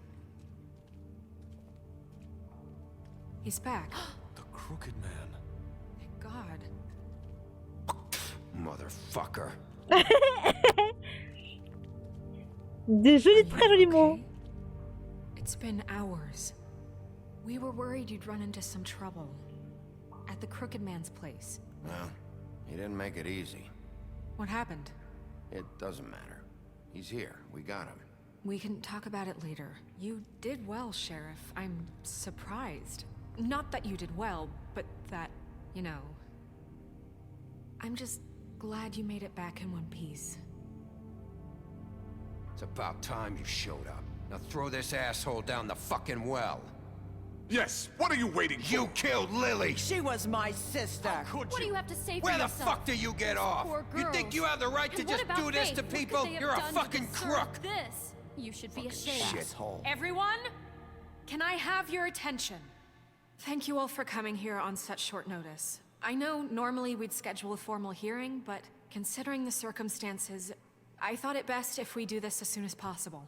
S3: He's back.
S12: The Crooked Man.
S3: Thank God.
S4: Motherfucker.
S2: Des jolis, très jolis mots.
S3: It's been hours. We were worried you'd run into some trouble. At the Crooked Man's place.
S4: Well, he didn't make it easy.
S3: What happened?
S4: It doesn't matter. He's here. We got him.
S3: We can talk about it later. You did well, Sheriff. I'm surprised. Not that you did well, but that, you know... I'm just glad you made it back in one piece.
S9: It's about time you showed up. Now throw this asshole down the fucking well.
S10: Yes, what are you waiting for?
S9: You killed Lily!
S5: She was my sister.
S12: Could
S13: What do you have to say for
S9: Where the
S13: yourself?
S9: fuck do you get off?
S13: Poor
S9: You think
S13: girls.
S9: you have the right to
S13: And what
S9: just
S13: about
S9: do this
S13: Faith?
S9: to
S13: What could
S9: people?
S13: they have
S9: You're a
S13: done to
S9: fucking
S13: deserve
S9: crook!
S13: This? You should be ashamed.
S4: Shithole.
S3: Everyone, can I have your attention? Thank you all for coming here on such short notice. I know normally we'd schedule a formal hearing, but considering the circumstances, I thought it best if we do this as soon as possible.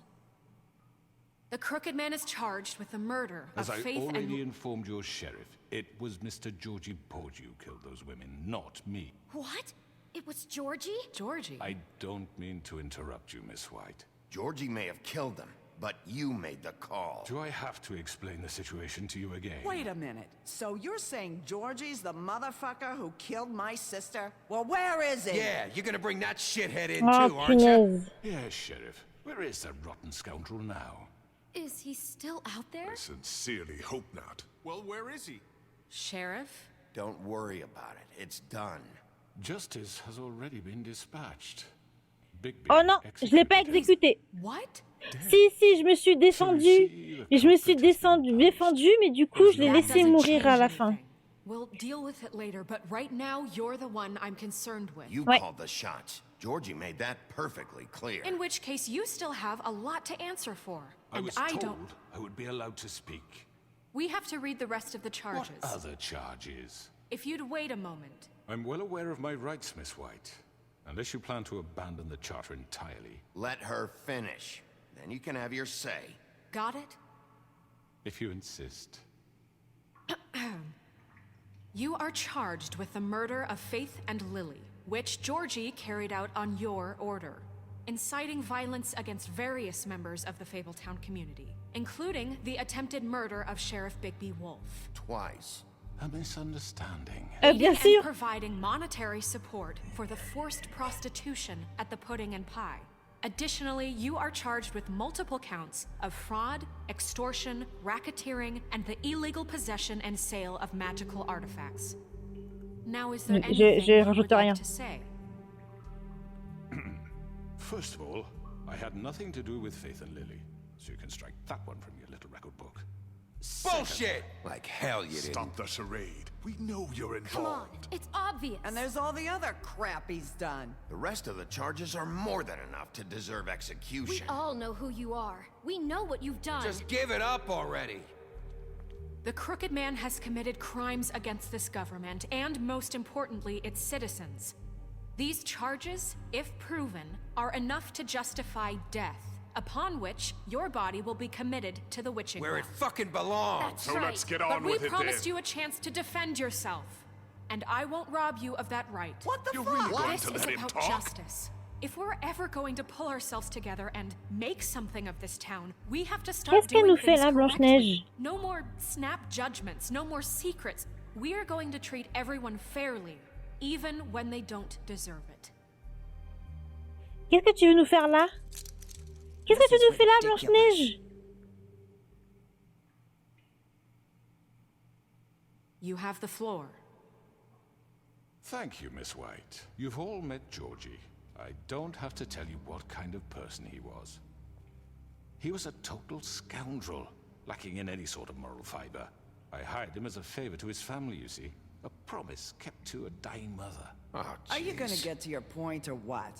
S3: The Crooked Man is charged with the murder
S7: As
S3: of
S7: I
S3: Faith
S7: already
S3: and...
S7: informed your sheriff, it was Mr. Georgie Pordew who killed those women, not me.
S13: What? It was Georgie?
S3: Georgie?
S7: I don't mean to interrupt you, Miss White.
S4: Georgie may have killed them, but you made the call.
S7: Do I have to explain the situation to you again?
S5: Wait a minute. So you're saying Georgie's the motherfucker who killed my sister? Well, where is he?
S9: Yeah, you're gonna bring that shithead in
S2: Oh,
S9: too, aren't you?
S2: punaise.
S7: Yes, Sheriff. Where is that rotten scoundrel now?
S13: Is he still out there?
S10: I sincerely hope not.
S12: Well, where is he?
S3: Sheriff?
S4: Don't worry about it. It's done.
S7: Justice has already been dispatched. Bigby
S2: Oh non, je l'ai pas exécuté.
S3: What?
S2: Si, je me suis défendue. Et je me suis défendue, mais du coup, je l'ai laissé mourir à la fin.
S3: We'll deal with it later, but right now, you're the one I'm concerned with.
S4: You called the shots. Georgie made that perfectly clear.
S3: In which case, you still have a lot to answer for.
S7: I
S3: And
S7: was
S3: I
S7: told
S3: don't...
S7: I would be allowed to speak.
S3: We have to read the rest of the charges.
S7: What other charges?
S3: If you'd wait a moment.
S7: I'm well aware of my rights, Miss White. Unless you plan to abandon the charter entirely.
S4: Let her finish. Then you can have your say.
S3: Got it?
S7: If you insist.
S3: You are charged with the murder of Faith and Lily, which Georgie carried out on your order, inciting violence against various members of the Fabletown community, including the attempted murder of Sheriff Bigby Wolf.
S4: Twice.
S7: A misunderstanding.
S2: Bien sûr.
S3: And providing monetary support for the forced prostitution at the Pudding and Pie. Additionally, you are charged with multiple counts of fraud, extortion, racketeering, and the illegal possession and sale of magical artifacts. Now, is there anything you would like to say?
S7: First of all, I had nothing to do with Faith and Lily, so you can strike that one from your little record book.
S9: Bullshit! Like hell you didn't.
S10: Stop the charade. We know you're
S13: Come on,
S10: involved.
S13: it's obvious.
S5: And there's all the other crap he's done.
S4: The rest of the charges are more than enough to deserve
S13: We
S4: execution.
S13: all know who you are. We know what you've done.
S9: Just give it up already.
S3: The Crooked Man has committed crimes against this government and, most importantly, its citizens. These charges, if proven, are enough to justify death upon which your body will be committed to the witching
S4: Where it
S3: well.
S4: fucking belongs.
S3: That's
S14: So
S3: right.
S14: let's get
S3: But
S14: on
S3: we
S14: with it
S3: promised
S14: then.
S3: you a chance to defend yourself, and I won't rob you of that right.
S5: What the
S14: You're
S5: fuck?
S14: really going
S3: This
S14: to
S3: is
S14: let him
S3: about
S14: talk?
S3: justice. If we're ever going to pull ourselves together and make something of this town, we have to start
S2: Qu'est-ce qu'elle
S3: doing
S2: nous fait
S3: things
S2: là,
S3: correctly.
S2: Blanche-Neige?
S3: No more snap judgments, no more secrets. We are going to treat everyone fairly, even when they don't deserve it.
S2: Qu'est-ce que tu veux nous faire là? Qu'est-ce que tu nous fais là, Blanche-Neige?
S3: You have the floor.
S7: Thank you, Miss White. You've all met Georgie. I don't have to tell you what kind of person he was. He was a total scoundrel, lacking in any sort of moral fiber. I hired him as a favor to his family, you see. A promise kept to a dying mother.
S4: Oh,
S5: Are you gonna get to your point or what?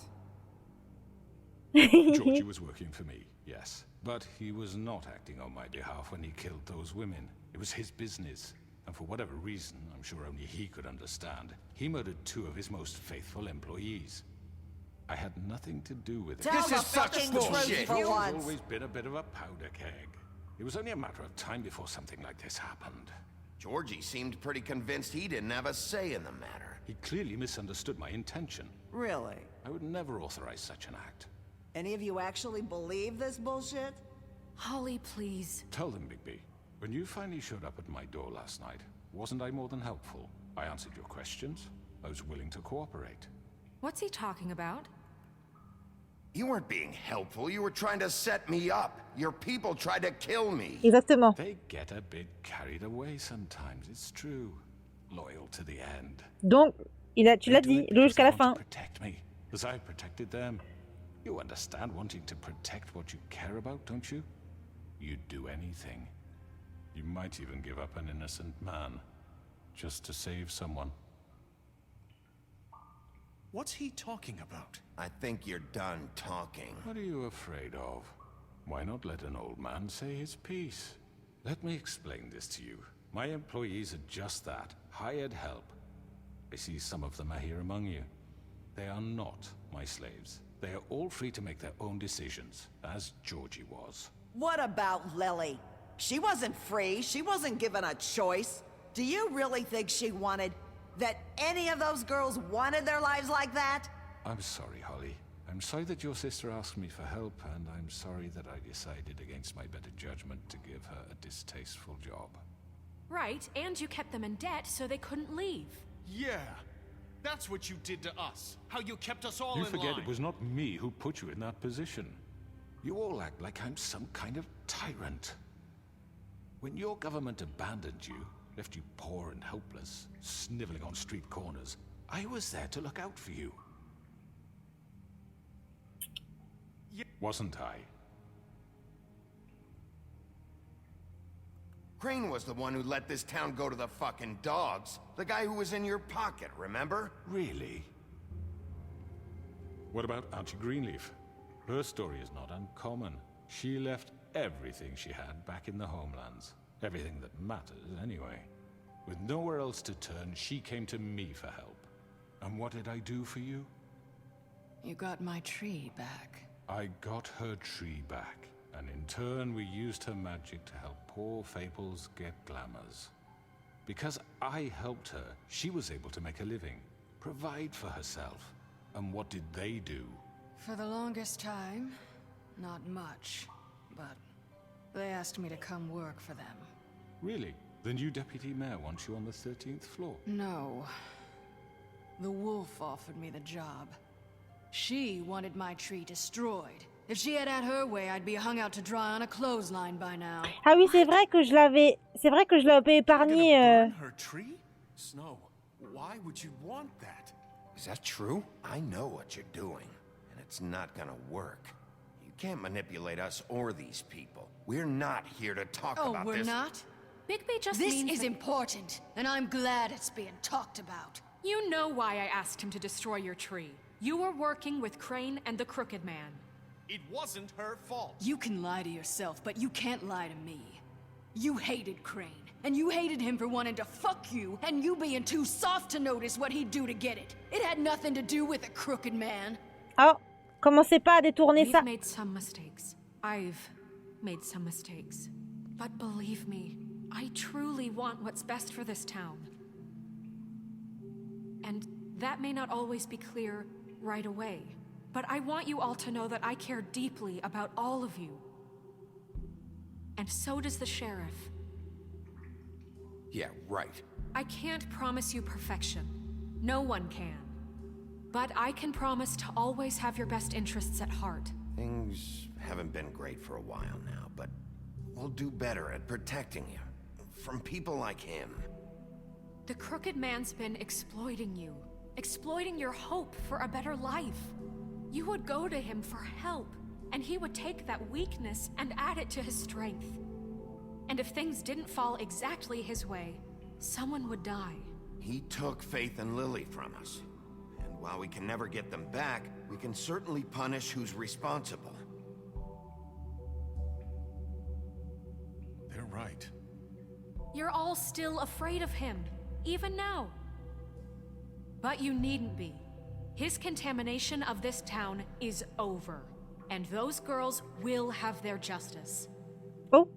S7: Georgie was working for me, yes. But he was not acting on my behalf when he killed those women. It was his business. And for whatever reason, I'm sure only he could understand, he murdered 2 of his most faithful employees. I had nothing to do with it.
S5: Tell
S4: This
S5: the
S4: is such
S5: fucking
S4: bullshit.
S5: truth for
S7: Georgie's
S5: once.
S7: always been a bit of a powder keg. It was only a matter of time before something like this happened.
S4: Georgie seemed pretty convinced he didn't have a say in the matter.
S7: He clearly misunderstood my intention.
S5: Really?
S7: I would never authorize such an act.
S5: Any of you actually believe this bullshit?
S3: Holly, please.
S7: Tell them, Bigby. When you finally showed up at my door last night, wasn't I more than helpful? I answered your questions. I was willing to cooperate.
S3: What's he talking about?
S4: You weren't being helpful. You were trying to set me up. Your people tried to kill me.
S2: Exactement.
S7: They get a bit carried away sometimes, it's true. Loyal to the end.
S2: Donc, tu l'as dit,
S7: They do it
S2: jusqu'à la
S7: because they
S2: fin.
S7: want to protect me, as I protected them. You understand wanting to protect what you care about, don't you? You'd do anything. You might even give up an innocent man, just to save someone.
S12: What's he talking about?
S4: I think you're done talking.
S7: What are you afraid of? Why not let an old man say his piece? Let me explain this to you. My employees are just that, hired help. I see some of them are here among you. They are not my slaves. They are all free to make their own decisions, as Georgie was.
S5: What about Lily? She wasn't free. She wasn't given a choice. Do you really think she wanted... that any of those girls wanted their lives like that?
S7: I'm sorry, Holly. I'm sorry that your sister asked me for help, and I'm sorry that I decided against my better judgment to give her a distasteful job.
S3: Right, and you kept them in debt so they couldn't leave.
S12: Yeah, that's what you did to us. How you kept us all
S7: You
S12: in
S7: forget
S12: line.
S7: it was not me who put you in that position. You all act like I'm some kind of tyrant. When your government abandoned you, left you poor and helpless, sniveling on street corners, I was there to look out for you. Wasn't I?
S4: Crane was the one who let this town go to the fucking dogs. The guy who was in your pocket, remember?
S7: Really? What about Auntie Greenleaf? Her story is not uncommon. She left everything she had back in the homelands. Everything that matters, anyway. With nowhere else to turn, she came to me for help. And what did I do for you?
S8: You got my tree back.
S7: I got her tree back, and in turn we used her magic to help poor Faples get glamours. Because I helped her, she was able to make a living, provide for herself. And what did they do?
S8: For the longest time, not much, but they asked me to come work for them.
S7: Really? The new deputy mayor wants you on the 13th floor?
S8: No. The wolf offered me the job. She wanted my tree destroyed. If she had her way, I'd be hung out to dry on a clothesline by now.
S2: Ah oui, c'est vrai que je l'avais épargné.
S12: Burn her tree? Snow, why would you want that?
S4: Is that true? I know what you're doing, and it's not gonna work. You can't manipulate us or these people. We're not here to talk about this.
S8: Oh, we're not?
S3: Bigby just
S8: This
S3: means
S8: is
S3: that-
S8: important, and I'm glad it's being talked about.
S3: You know why I asked him to destroy your tree. You were working with Crane and the Crooked Man.
S12: It wasn't her fault.
S8: You can lie to yourself, but you can't lie to me. You hated Crane, and you hated him for wanting to fuck you, and you being too soft to notice what he'd do to get it. It had nothing to do with a Crooked Man.
S2: Oh, commencez pas à détourner ça.
S3: We've made some mistakes, I've made some mistakes. But believe me, I truly want what's best for this town. And that may not always be clear right away. But I want you all to know that I care deeply about all of you. And so does the sheriff.
S4: Yeah, right.
S3: I can't promise you perfection. No one can. But I can promise to always have your best interests at heart.
S4: Things haven't been great for a while now, but we'll do better at protecting you. From people like him.
S3: The crooked man's been exploiting you. Exploiting your hope for a better life. You would go to him for help, and he would take that weakness and add it to his strength. And if things didn't fall exactly his way, someone would die.
S4: He took Faith and Lily from us. And while we can never get them back, we can certainly punish who's responsible.
S7: They're right.
S3: You're all still afraid of him, even now. But you needn't be. His contamination of this town is over. And those girls will have their justice.
S2: Oh.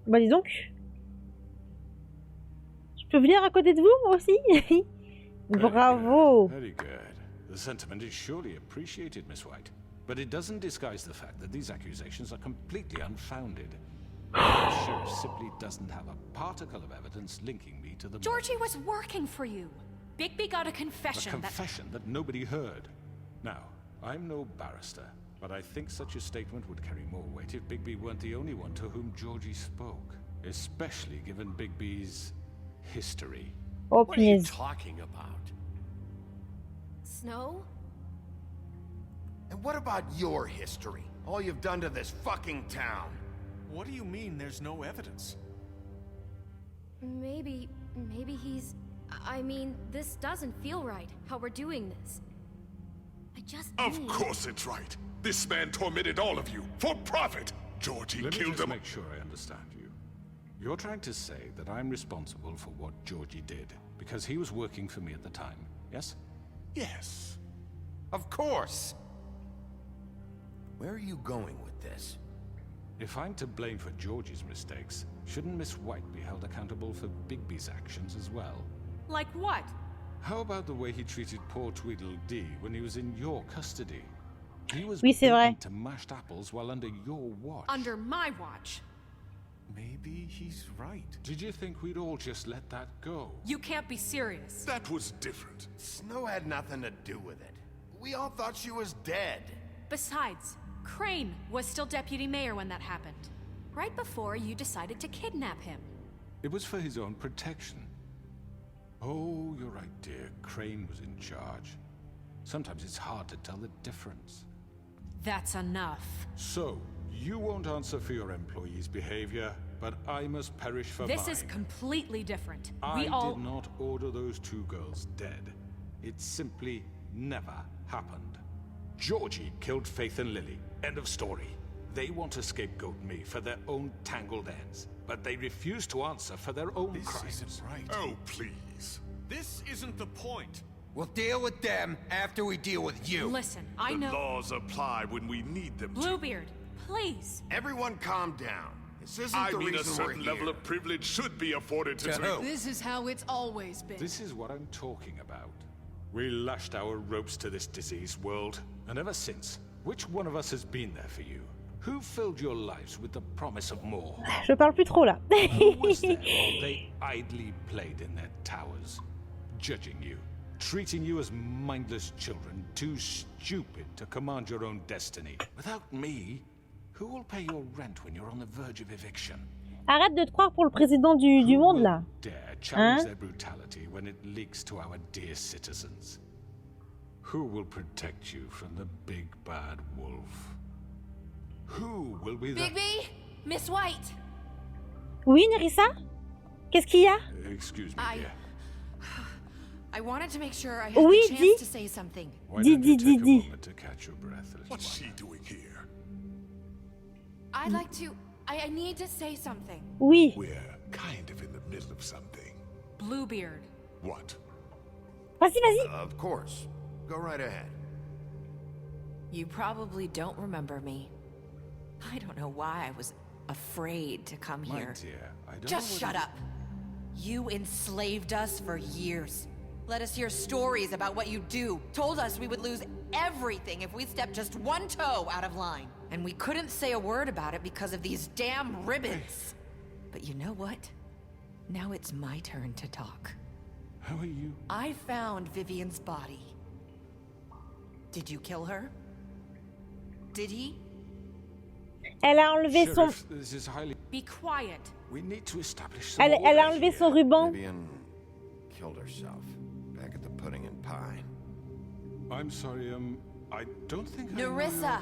S2: Bah dis donc. Je peux venir à côté de vous, moi aussi? Bravo.
S7: Very good. The sentiment is surely appreciated, Miss White. But it doesn't disguise the fact that these accusations are completely unfounded. The sheriff simply doesn't have a particle of evidence linking me to the...
S3: Georgie was working for you. Bigby got a confession.
S7: A confession that nobody heard. Now, I'm no barrister, but I think such a statement would carry more weight if Bigby weren't the only one to whom Georgie spoke. Especially given Bigby's history.
S2: Oh,
S12: what are you talking about?
S13: Snow?
S4: And what about your history? All you've done to this fucking town?
S12: What do you mean there's no evidence?
S13: Maybe he's... I mean, this doesn't feel right, how we're doing this. I just
S14: Of course it's right. This man tormented all of you, for profit. Georgie
S7: Let me
S14: killed
S7: just
S14: him.
S7: make sure I understand you. You're trying to say that I'm responsible for what Georgie did, because he was working for me at the time, yes?
S14: Yes.
S4: Of course! Where are you going with this?
S7: If I'm to blame for Georgie's mistakes, shouldn't Miss White be held accountable for Bigby's actions as well?
S3: Like what?
S7: How about the way he treated poor Tweedledee when he was in your custody? He was
S2: Oui, c'est vrai.
S7: beaten to mashed apples while under your watch.
S3: Under my watch.
S12: Maybe he's right.
S7: Did you think we'd all just let that go?
S3: You can't be serious.
S14: That was different.
S4: Snow had nothing to do with it. We all thought she was dead.
S3: Besides, Crane was still deputy mayor when that happened. Right before you decided to kidnap him.
S7: It was for his own protection. Oh, you're right, dear. Crane was in charge. Sometimes it's hard to tell the difference.
S3: That's enough.
S7: So, you won't answer for your employees' behavior, but I must perish for mine.
S3: This is completely different.
S7: I did not order those two girls dead. It simply never happened. Georgie killed Faith and Lily. End of story. They want to scapegoat me for their own tangled ends, but they refuse to answer for their own crimes.
S12: This isn't right.
S14: Oh, please.
S12: This isn't the point.
S10: We'll deal with them after we deal with you.
S3: Listen, I
S14: The
S3: know...
S14: laws apply when we need them to.
S3: Bluebeard, please.
S4: Everyone calm down. This isn't
S14: I
S4: the
S14: mean, a
S4: reason we're
S14: certain
S4: here.
S14: level of privilege should be afforded to
S10: who?
S15: This is how it's always been.
S7: This is what I'm talking about. We lashed our ropes to this diseased world, and ever since, which one of us has been there for you? Who filled your lives with the promise of more?
S2: Je parle plus trop là.
S7: Who was there while they idly played in their towers, judging you, treating you as mindless children, too stupid to command your own destiny? Without me, who will pay your rent when you're on the verge of eviction?
S2: Arrête de te croire pour le président du monde là.
S7: Dare challenge
S2: Hein?
S7: their brutality when it leaks to our dear citizens? Who will protect you from the big bad wolf? Who will be the...
S13: Bigby? Miss White?
S2: Oui, Nerissa? Qu'est-ce qu'il y a?
S7: Excuse me, dear.
S16: I wanted to make sure I had
S2: Oui,
S16: the chance
S2: dis.
S16: to say something.
S7: Why don't you take a moment to catch your breath?
S14: What's she doing here?
S16: I'd like to... I need to say something.
S2: Oui.
S14: We're kind of in the middle of something.
S3: Bluebeard.
S14: What?
S2: Vas-y, vas-y.
S4: Of course. Go right ahead.
S17: You probably don't remember me. I don't know why I was afraid to come here.
S7: My dear, I don't
S17: Just shut up. You enslaved us for years. Let us hear stories about what you do. Told us we would lose everything if we stepped just one toe out of line. And we couldn't say a word about it because of these damn ribbons. But you know what? Now it's my turn to talk.
S7: How are you?
S17: I found Vivian's body. Did you kill her? Did he?
S2: Elle a enlevé son...
S7: Sheriff, this is highly...
S17: Be quiet.
S7: We need to establish some
S2: Elle a enlevé son ruban.
S4: Vivian killed herself back at the pudding and pie.
S7: I'm sorry, I don't think
S17: Nerissa!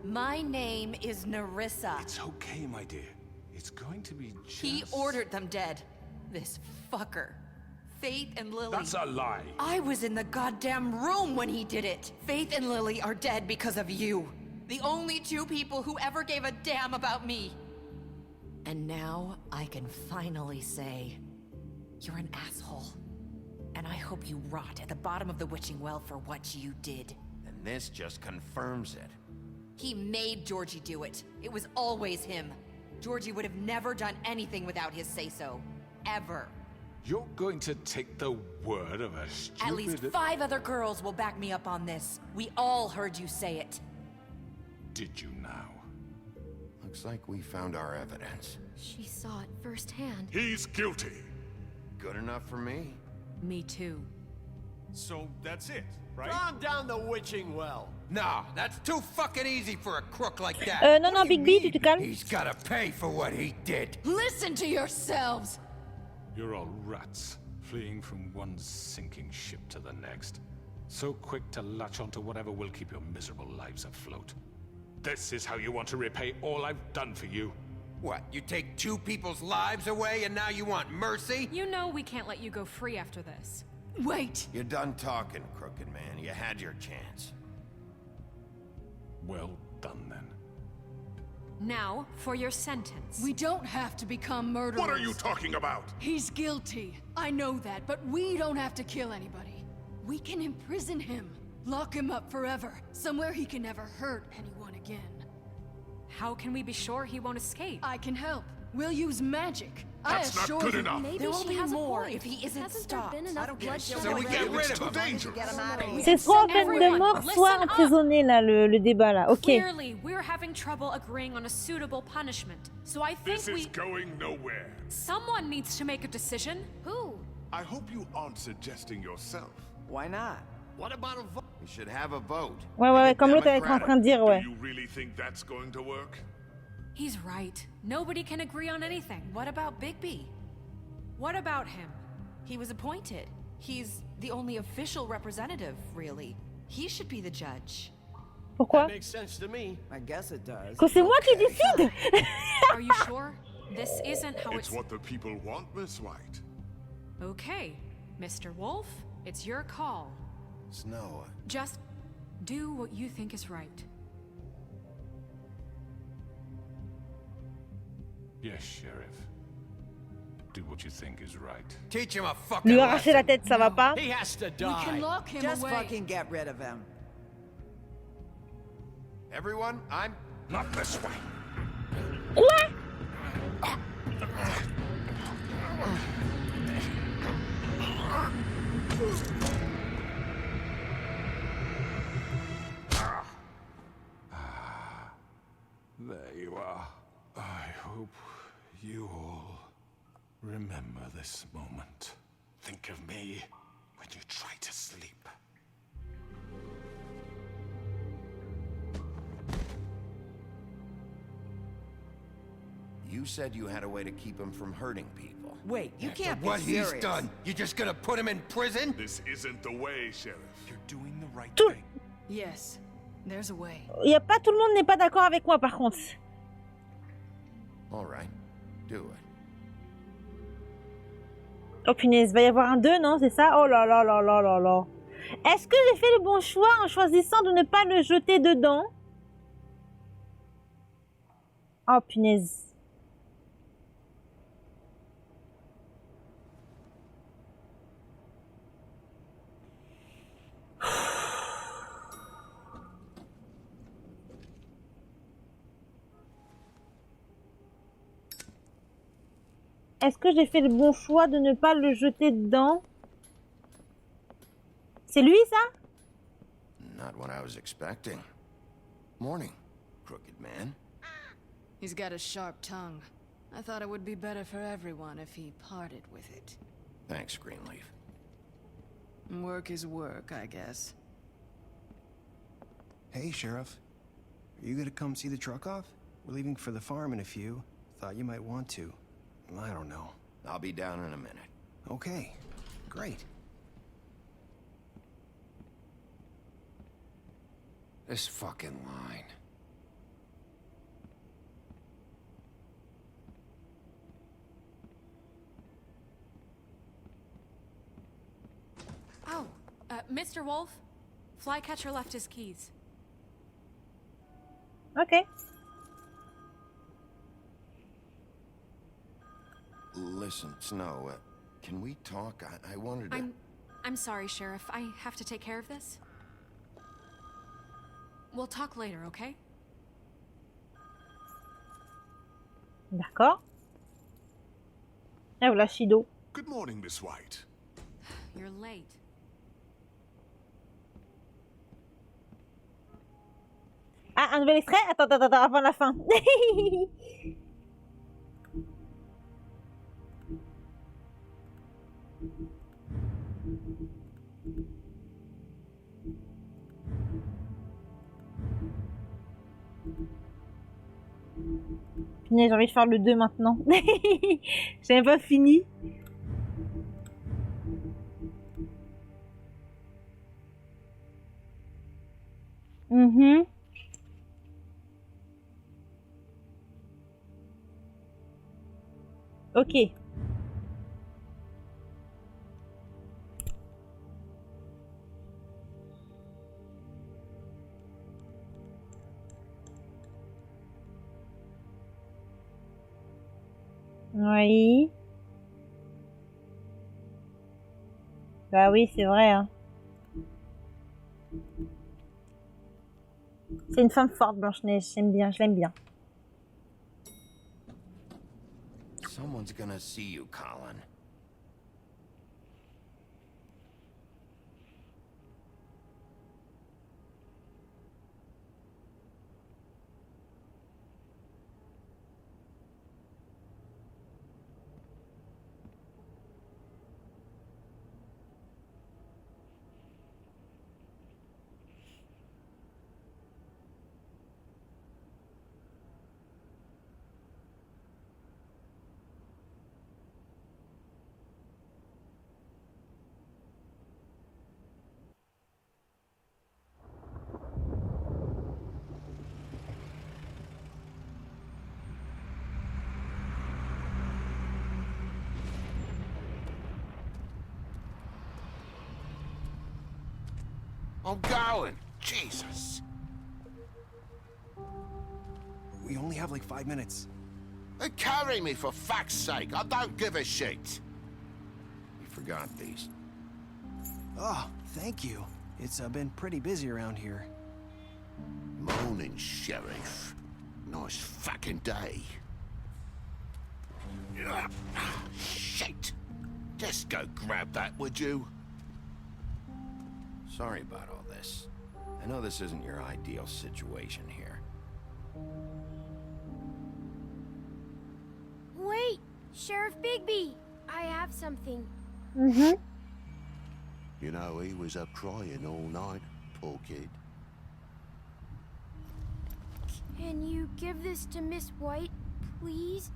S17: My name is Nerissa.
S7: It's okay, my dear. It's going to be just...
S17: He ordered them dead. This fucker. Faith and Lily.
S7: That's a lie.
S17: I was in the goddamn room when he did it. Faith and Lily are dead because of you. The only two people who ever gave a damn about me. And now I can finally say, you're an asshole. And I hope you rot at the bottom of the witching well for what you did.
S4: And this just confirms it.
S17: He made Georgie do it. It was always him. Georgie would have never done anything without his say-so. Ever.
S7: You're going to take the word of a stupid...
S17: At least 5 other girls will back me up on this. We all heard you say it.
S7: Did you now?
S4: Looks like we found our evidence.
S13: She saw it firsthand.
S14: He's guilty.
S4: Good enough for me?
S17: Me too.
S12: So that's it, right?
S18: Throw him down the witching well.
S19: Nah, that's too fucking easy for a crook like that.
S2: Non, non, Big B, tu te calmes.
S19: He's gotta pay for what he did.
S15: Listen to yourselves!
S7: You're all rats, fleeing from one sinking ship to the next. So quick to latch onto whatever will keep your miserable lives afloat. This is how you want to repay all I've done for you?
S19: What, you take 2 people's lives away and now you want mercy?
S3: You know we can't let you go free after this.
S15: Wait!
S4: You're done talking, crooked man. You had your chance.
S7: Well done, then.
S3: Now, for your sentence.
S15: We don't have to become murderers.
S14: What are you talking about?
S15: He's guilty. I know that, but we don't have to kill anybody. We can imprison him. Lock him up forever. Somewhere he can never hurt anyone again.
S3: How can we be sure he won't escape?
S15: I can help. We'll use magic.
S14: That's not good enough.
S13: Maybe
S17: There will
S13: she
S17: be
S13: has
S17: more
S13: a point.
S17: if he isn't
S13: Hasn't
S17: stopped.
S13: there been enough bloodshed?
S19: So we get rid of him.
S2: C'est soit en peine de mort, soit emprisonné, là, le débat, là. Ok.
S3: Clearly, we're having trouble agreeing on a suitable punishment. So I think
S14: This is going nowhere.
S3: someone needs to make a decision. Who?
S14: I hope you aren't suggesting yourself.
S5: Why not?
S18: What about a vote?
S4: We should have a vote.
S2: Ouais, ouais, ouais, comme l'autre est en train de dire, ouais.
S14: Do you really think that's going to work?
S3: He's right. Nobody can agree on anything.
S17: What about Bigby?
S3: What about him?
S17: He was appointed. He's the only official representative, really. He should be the judge.
S2: Pourquoi?
S18: That makes sense to me.
S5: I guess it does.
S2: Que c'est moi qui décide.
S3: Are you sure? This isn't how
S14: It's what the people want, Miss White.
S3: Okay, Mr. Wolf, it's your call.
S4: Snow.
S3: Just do what you think is right.
S7: Yes, Sheriff. Do what you think is right.
S19: Teach him a fucking
S2: Lui arracher la tête, ça va pas?
S18: He has to
S15: We
S18: die.
S15: can lock him
S5: Just
S15: away.
S5: fucking get rid of him.
S4: Everyone, I'm...
S7: Not this way.
S2: Quoi?
S7: There you are. I hope you all remember this moment. Think of me when you try to sleep.
S4: You said you had a way to keep him from hurting people.
S5: Wait, you
S19: After
S5: can't be
S19: what
S5: serious.
S19: he's done, you're just gonna put him in prison?
S14: This isn't the way, Sheriff.
S12: You're doing the right
S2: Tout.
S12: thing.
S15: Yes, there's a way.
S2: Y a pas tout le monde n'est pas d'accord avec moi, par contre.
S4: All right, do it.
S2: Oh punaise, va y avoir un 2, non? C'est ça? Oh là là là là là là. Est-ce que j'ai fait le bon choix en choisissant de ne pas le jeter dedans? Oh punaise. est-ce que j'ai fait le bon choix de ne pas le jeter dedans? C'est lui, ça?
S4: Not what I was expecting. Morning, crooked man.
S15: He's got a sharp tongue. I thought it would be better for everyone if he parted with it.
S4: Thanks, Greenleaf.
S15: Work is work, I guess.
S20: Hey, Sheriff. Are you gonna come see the truck off? We're leaving for the farm in a few. Thought you might want to. I don't know.
S4: I'll be down in a minute.
S20: Okay, great.
S19: This fucking line.
S3: Oh, Mr. Wolf, Flycatcher left his keys.
S2: Okay.
S4: Listen, Snow, can we talk? I wanted to...
S3: I'm sorry, Sheriff. I have to take care of this. We'll talk later, okay?
S2: D'accord. Et voilà, Shido.
S14: Good morning, Miss White.
S3: You're late.
S2: Ah, un nouvel extrait? Attends, avant la fin. J'ai envie de faire le 2 maintenant. J'ai même pas fini. Ok. Oui. Bah oui, c'est vrai. Hein. C'est une femme forte, Blanche-Neige. J'aime bien, je l'aime bien.
S4: Someone's gonna see you, Colin.
S19: I'm going. Jesus.
S20: We only have like 5 minutes.
S19: Then carry me for fuck's sake. I don't give a shit.
S4: You forgot these.
S20: Oh, thank you. It's been pretty busy around here.
S19: Morning, Sheriff. Nice fucking day. Shit. Just go grab that, would you?
S4: Sorry about all this. I know this isn't your ideal situation here.
S13: Wait! Sheriff Bigby! I have something.
S19: You know, he was up crying all night, poor kid.
S13: Can you give this to Miss White, please?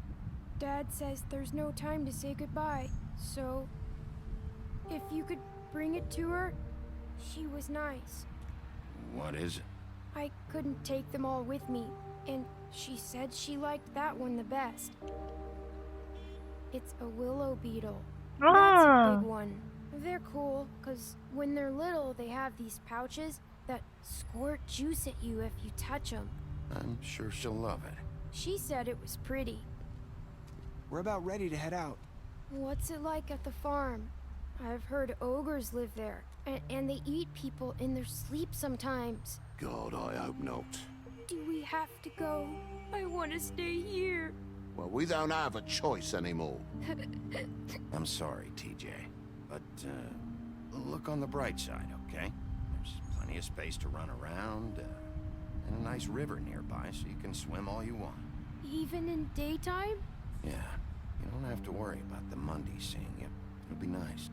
S13: Dad says there's no time to say goodbye, so... if you could bring it to her, she was nice.
S4: What is it?
S13: I couldn't take them all with me, and she said she liked that one the best. It's a willow beetle. That's a big one. They're cool, because when they're little, they have these pouches that squirt juice at you if you touch them.
S4: I'm sure she'll love it.
S13: She said it was pretty.
S20: We're about ready to head out.
S13: What's it like at the farm? I've heard ogres live there, and they eat people in their sleep sometimes.
S19: God, I hope not.
S13: Do we have to go? I want to stay here.
S19: Well, we don't have a choice anymore.
S4: I'm sorry, TJ, but look on the bright side, okay? There's plenty of space to run around, and a nice river nearby, so you can swim all you want.
S13: Even in daytime?
S4: Yeah, you don't have to worry about the Mundies seeing you. It'll be nice.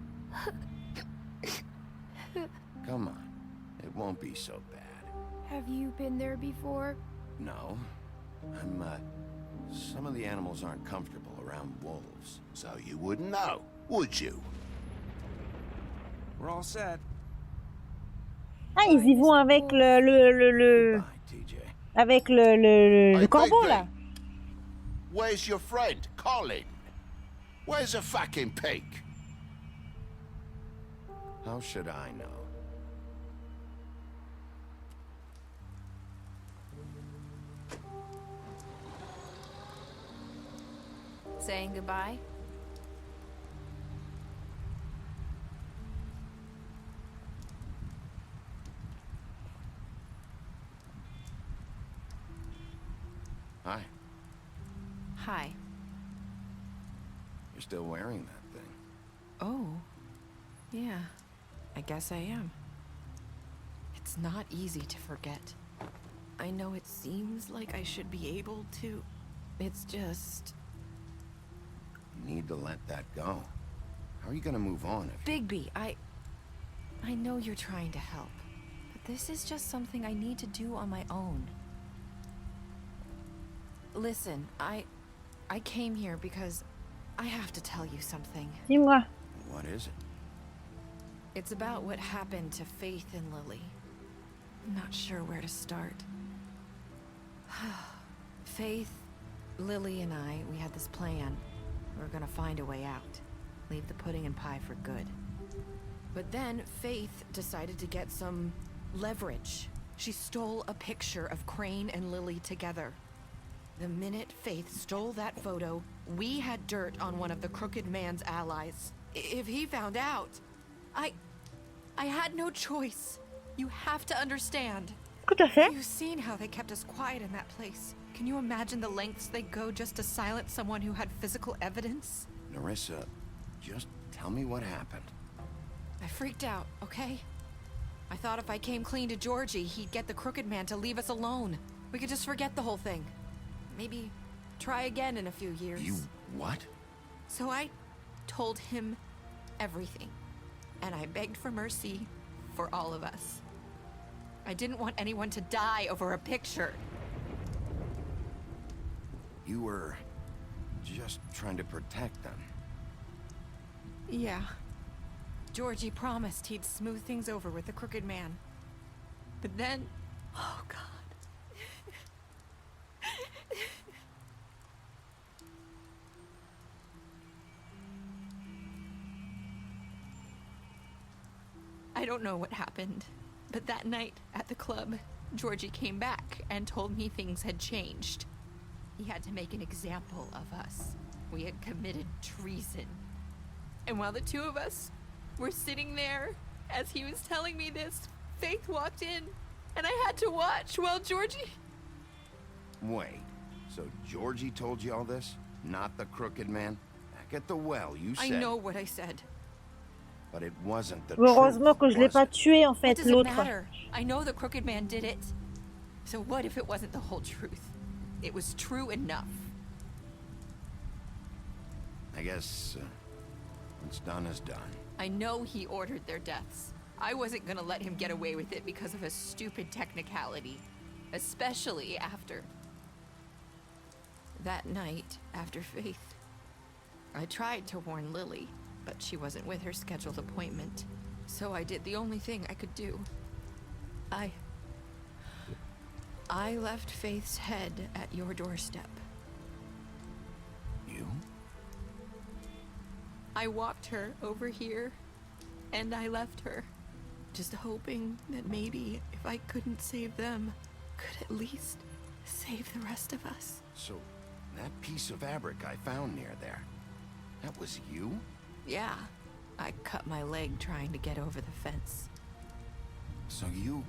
S4: Come on, it won't be so bad.
S13: Have you been there before?
S4: No, some of the animals aren't comfortable around wolves.
S19: So you wouldn't know, would you?
S20: We're all set.
S2: Ah, ils y vont avec avec le corbeau, là.
S19: Where's your friend, Colin? Where's the fucking pig?
S4: How should I know?
S16: Saying goodbye?
S4: Hi.
S16: Hi.
S4: You're still wearing that thing.
S17: Oh. Yeah. I guess I am. It's not easy to forget. I know it seems like I should be able to. It's just...
S4: You need to let that go. How are you gonna move on if...
S17: Bigby, I know you're trying to help, but this is just something I need to do on my own. Listen, I came here because I have to tell you something.
S2: Dis-moi.
S4: What is it?
S17: It's about what happened to Faith and Lily. I'm not sure where to start. Faith, Lily, and we had this plan. We were gonna find a way out. Leave the pudding and pie for good. But then Faith decided to get some leverage. She stole a picture of Crane and Lily together. The minute Faith stole that photo, we had dirt on one of the Crooked Man's allies. If he found out, I had no choice. You have to understand.
S2: Tout à fait.
S17: You've seen how they kept us quiet in that place. Can you imagine the lengths they go just to silence someone who had physical evidence?
S4: Nerissa, just tell me what happened.
S17: I freaked out, okay? I thought if I came clean to Georgie, he'd get the Crooked Man to leave us alone. We could just forget the whole thing. Maybe try again in a few years.
S4: You what?
S17: So I told him everything. And I begged for mercy for all of us. I didn't want anyone to die over a picture.
S4: You were just trying to protect them.
S17: Yeah. Georgie promised he'd smooth things over with the Crooked Man. But then... Oh, God. I don't know what happened, but that night at the club, Georgie came back and told me things had changed. He had to make an example of us. We had committed treason. And while the two of us were sitting there, as he was telling me this, Faith walked in, and I had to watch while Georgie...
S4: Wait, so Georgie told you all this? Not the Crooked Man? Back at the well, you said...
S17: I know what I said.
S4: But it wasn't the
S2: Heureusement que je l'ai pas tué en fait, l'autre.
S17: I know the Crooked Man did it. So what if it wasn't the whole truth? It was true enough.
S4: I guess what's done is done.
S17: I know he ordered their deaths. I wasn't gonna let him get away with it because of a stupid technicality. Especially after... that night, after Faith. I tried to warn Lily, but she wasn't with her scheduled appointment. So I did the only thing I could do. I left Faith's head at your doorstep.
S4: You?
S17: I walked her over here, and I left her, just hoping that maybe if I couldn't save them, could at least save the rest of us.
S4: So, that piece of fabric I found near there, that was you?
S17: Yeah, I cut my leg trying to get over the fence.
S4: So you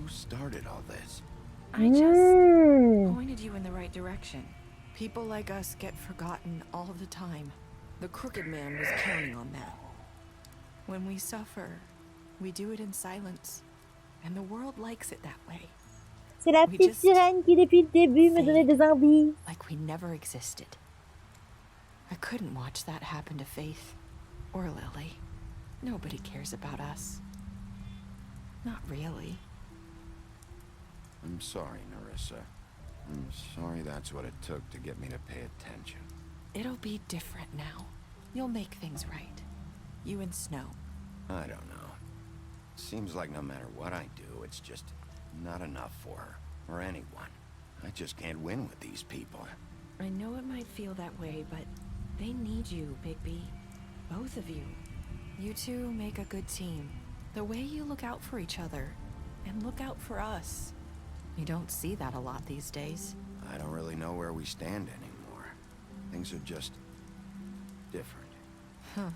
S4: started all this?
S17: I just pointed you in the right direction. People like us get forgotten all the time. The Crooked Man was counting on that. When we suffer, we do it in silence. And the world likes it that way.
S2: C'est la petite sirène qui depuis le début me donnait des envies.
S17: Like we never existed. I couldn't watch that happen to Faith or Lily. Nobody cares about us. Not really.
S4: I'm sorry, Nerissa. I'm sorry that's what it took to get me to pay attention.
S17: It'll be different now. You'll make things right. You and Snow.
S4: I don't know. Seems like no matter what I do, it's just not enough for her, or anyone. I just can't win with these people.
S17: I know it might feel that way, but they need you, Bigby. Both of you. You two make a good team. The way you look out for each other, and look out for us. You don't see that a lot these days.
S4: I don't really know where we stand anymore. Things are just different.
S17: Huh.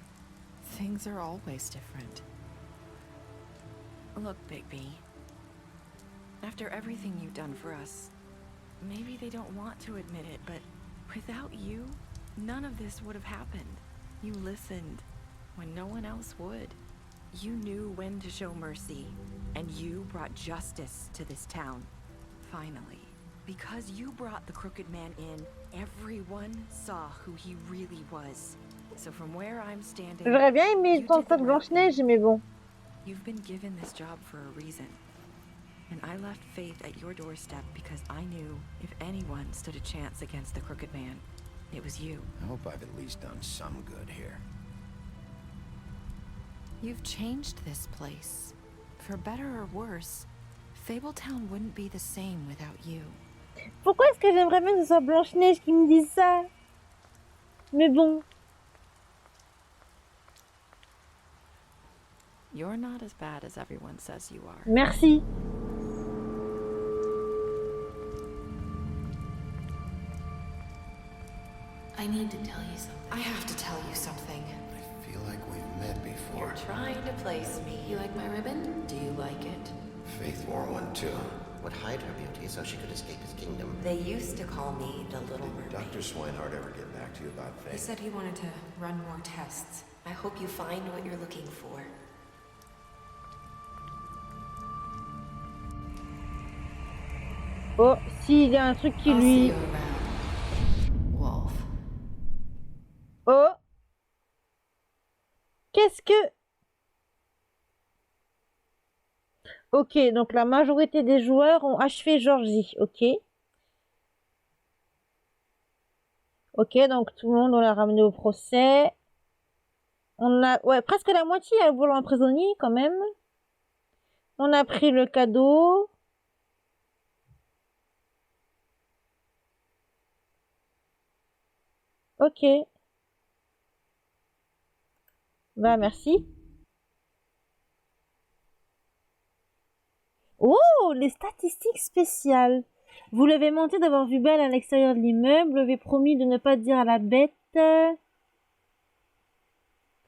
S17: Things are always different. Look, Bigby. After everything you've done for us, maybe they don't want to admit it, but without you, none of this would have happened. You listened when no one else would. You knew when to show mercy, and you brought justice to this town. Finally. Because you brought the Crooked Man in, everyone saw who he really was. So from where I'm standing,
S2: j'aurais bien aimé le temps de Blanche-Neige, mais bon.
S17: You've been given this job for a reason. And I left Faith at your doorstep because I knew if anyone stood a chance against the Crooked Man, it was you.
S4: I hope I've at least done some good here.
S17: You've changed this place. For better or worse, Fabletown wouldn't be the same without you.
S2: Pourquoi est-ce que j'aimerais bien que ce soit Blanche-Neige qui me dise ça? Mais bon.
S17: You're not as bad as everyone says you are.
S2: Merci.
S3: I need to tell you something. I have to tell you something.
S4: I feel like we've met before.
S3: You're trying to place me. You like my ribbon? Do you like it?
S4: Faith wore one too.
S21: Would hide her beauty so she could escape his kingdom.
S3: They used to call me the Little Mermaid.
S4: Did Dr. Swinehart ever get back to you about Faith?
S3: He said he wanted to run more tests. I hope you find what you're looking for.
S2: Oh, s'il y a un truc qui lui...
S3: Wolf.
S2: Oh. Qu'est-ce que... Ok, donc la majorité des joueurs ont achevé Georgie, ok. Ok, donc tout le monde, on l'a ramené au procès. On a... Ouais, presque la moitié à volant un prisonnier, quand même. On a pris le cadeau. Ok. Bah, merci. Oh, les statistiques spéciales. Vous l'avez menti d'avoir vu Belle à l'extérieur de l'immeuble. Vous l'avez promis de ne pas dire à la bête que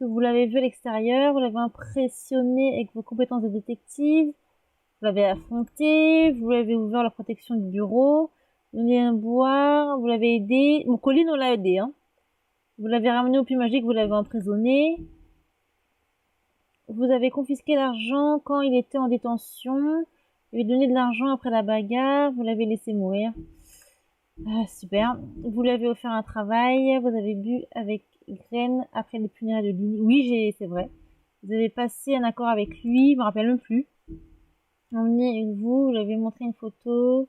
S2: vous l'avez vu à l'extérieur. Vous l'avez impressionné avec vos compétences de détective. Vous l'avez affronté. Vous l'avez ouvert la protection du bureau. Donné à boire. Vous l'avez aidé. Bon, Colline, on l'a aidé, hein. Vous l'avez ramené au puits magique. Vous l'avez emprisonné. Vous avez confisqué l'argent quand il était en détention. Vous lui avez donné de l'argent après la bagarre. Vous l'avez laissé mourir. Ah, super. Vous lui avez offert un travail. Vous avez bu avec Graine après les funérailles de Lily. Oui, c'est vrai. Vous avez passé un accord avec lui. Je me rappelle même plus. Emmené avec vous. Vous lui avez montré une photo. Vous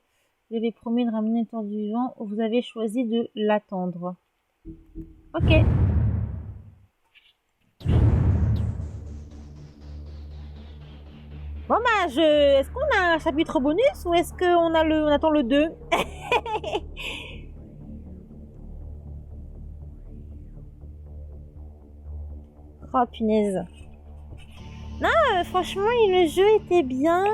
S2: lui avez promis de ramener le temps du vivant. Vous avez choisi de l'attendre. Ok. Bon bah, est-ce qu'on a un chapitre bonus ou est-ce qu'on a on attend le 2? Oh punaise. Non, franchement, le jeu était bien.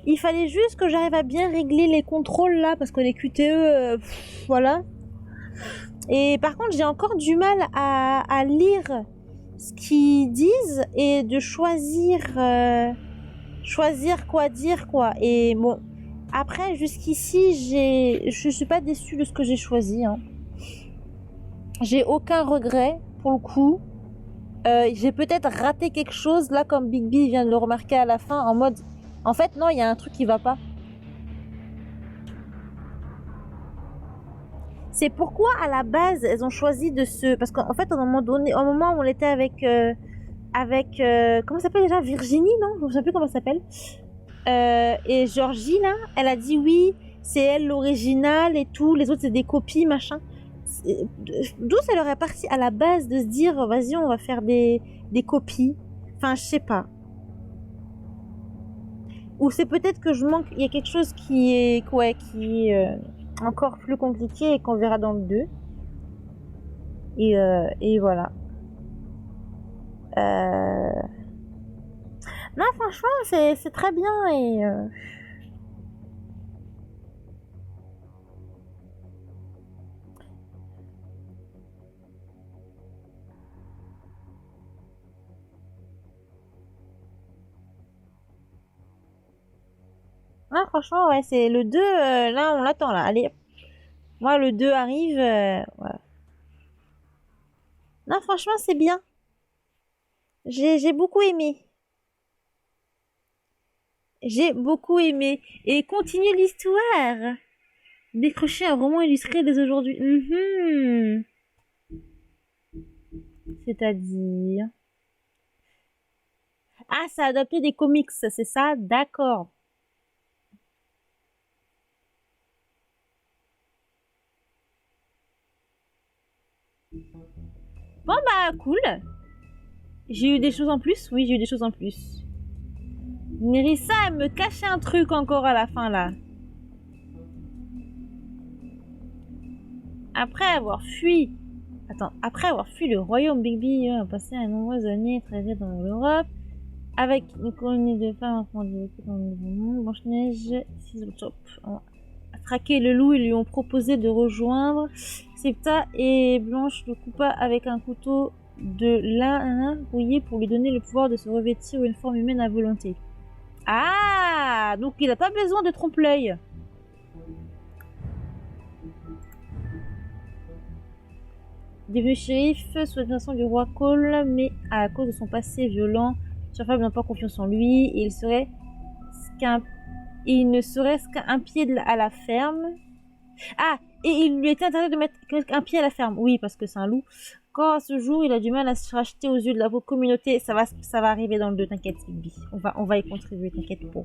S2: Il fallait juste que j'arrive à bien régler les contrôles là, parce que les QTE, voilà. Et par contre, j'ai encore du mal à lire ce qu'ils disent et de choisir quoi dire quoi. Et bon, Après, jusqu'ici, je suis pas déçue de ce que j'ai choisi. Hein. J'ai aucun regret, pour le coup. J'ai peut-être raté quelque chose, là, comme Big B vient de le remarquer à la fin, en mode... En fait, non, il y a un truc qui va pas. C'est pourquoi, à la base, elles ont choisi de se... Parce qu'en fait, à un moment donné, au moment où on était avec... comment ça s'appelle déjà? Virginie, non? Je ne sais plus comment ça s'appelle. Et Georgie, là, elle a dit oui, c'est elle l'original et tout, les autres c'est des copies, machin. D'où ça leur est parti à la base de se dire, vas-y, on va faire des copies. Enfin, je sais pas. Ou c'est peut-être que je manque, il y a quelque chose qui est encore plus compliqué et qu'on verra dans le 2. Et voilà. Non, franchement, c'est très bien et... Non, franchement, ouais, c'est le 2, là, on l'attend, là. Allez, moi, le 2 arrive, voilà. Non, franchement, c'est bien. J'ai beaucoup aimé. J'ai beaucoup aimé. Et continue l'histoire. Décrocher un roman illustré dès aujourd'hui. C'est-à-dire... Ah, ça a adapté des comics, c'est ça? D'accord. Bon, bah, cool. J'ai eu des choses en plus? Oui, j'ai eu des choses en plus. Nerissa, elle me cachait un truc encore à la fin, là. Après avoir fui... Attends, après avoir fui le royaume Big B, a passé de nombreuses années traversées dans l'Europe, avec une colonie de femmes dans le monde, Blanche-Neige, a traqué le loup et lui ont proposé de rejoindre. Septa et Blanche le coupa avec un couteau de lin rouillé pour lui donner le pouvoir de se revêtir une forme humaine à volonté. Ah, donc il n'a pas besoin de trompe-l'œil. Devenu shérif sous l'administration du roi Cole, mais à cause de son passé violent, sa femme n'a pas confiance en lui et il ne serait qu'un pied à la ferme. Ah, et il lui était interdit de mettre un pied à la ferme. Oui, parce que c'est un loup. Encore à ce jour, il a du mal à se racheter aux yeux de la communauté. Ça va arriver dans le 2, t'inquiète, Bigby. On va y contribuer, t'inquiète pas.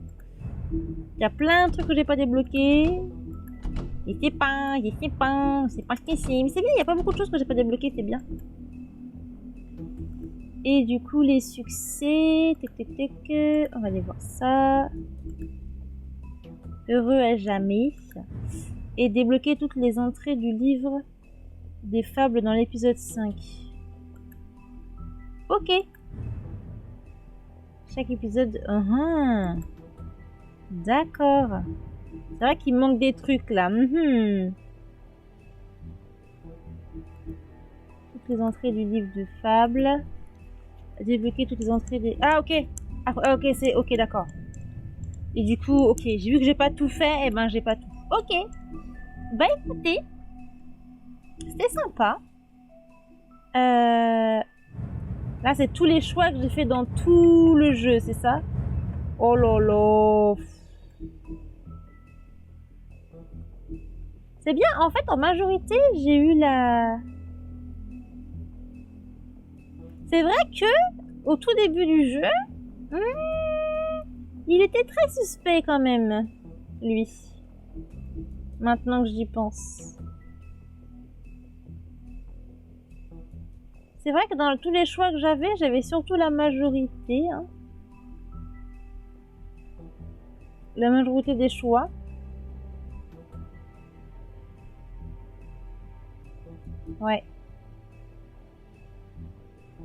S2: Il y a plein de trucs que j'ai pas débloqués. Je sais pas ce que c'est. Mais c'est bien, il y a pas beaucoup de choses que j'ai pas débloquées, c'est bien. Et du coup, les succès... On va aller voir ça. Heureux à jamais. Et débloquer toutes les entrées du livre des fables dans l'épisode 5. Ok. Chaque épisode... D'accord. C'est vrai qu'il manque des trucs là. Toutes les entrées du livre de fables. Débloquer toutes les entrées des... Ah ok. Ah, ok, c'est... Ok, d'accord. Et du coup, ok, j'ai vu que j'ai pas tout fait, et ben j'ai pas tout. Ok. Bah écoutez, c'était sympa. Là, c'est tous les choix que j'ai fait dans tout le jeu, c'est ça? Oh là là. C'est bien, en fait, en majorité, j'ai eu la... C'est vrai que, au tout début du jeu, il était très suspect quand même, lui. Maintenant que j'y pense. C'est vrai que dans tous les choix que j'avais surtout la majorité. Hein. La majorité des choix. Ouais.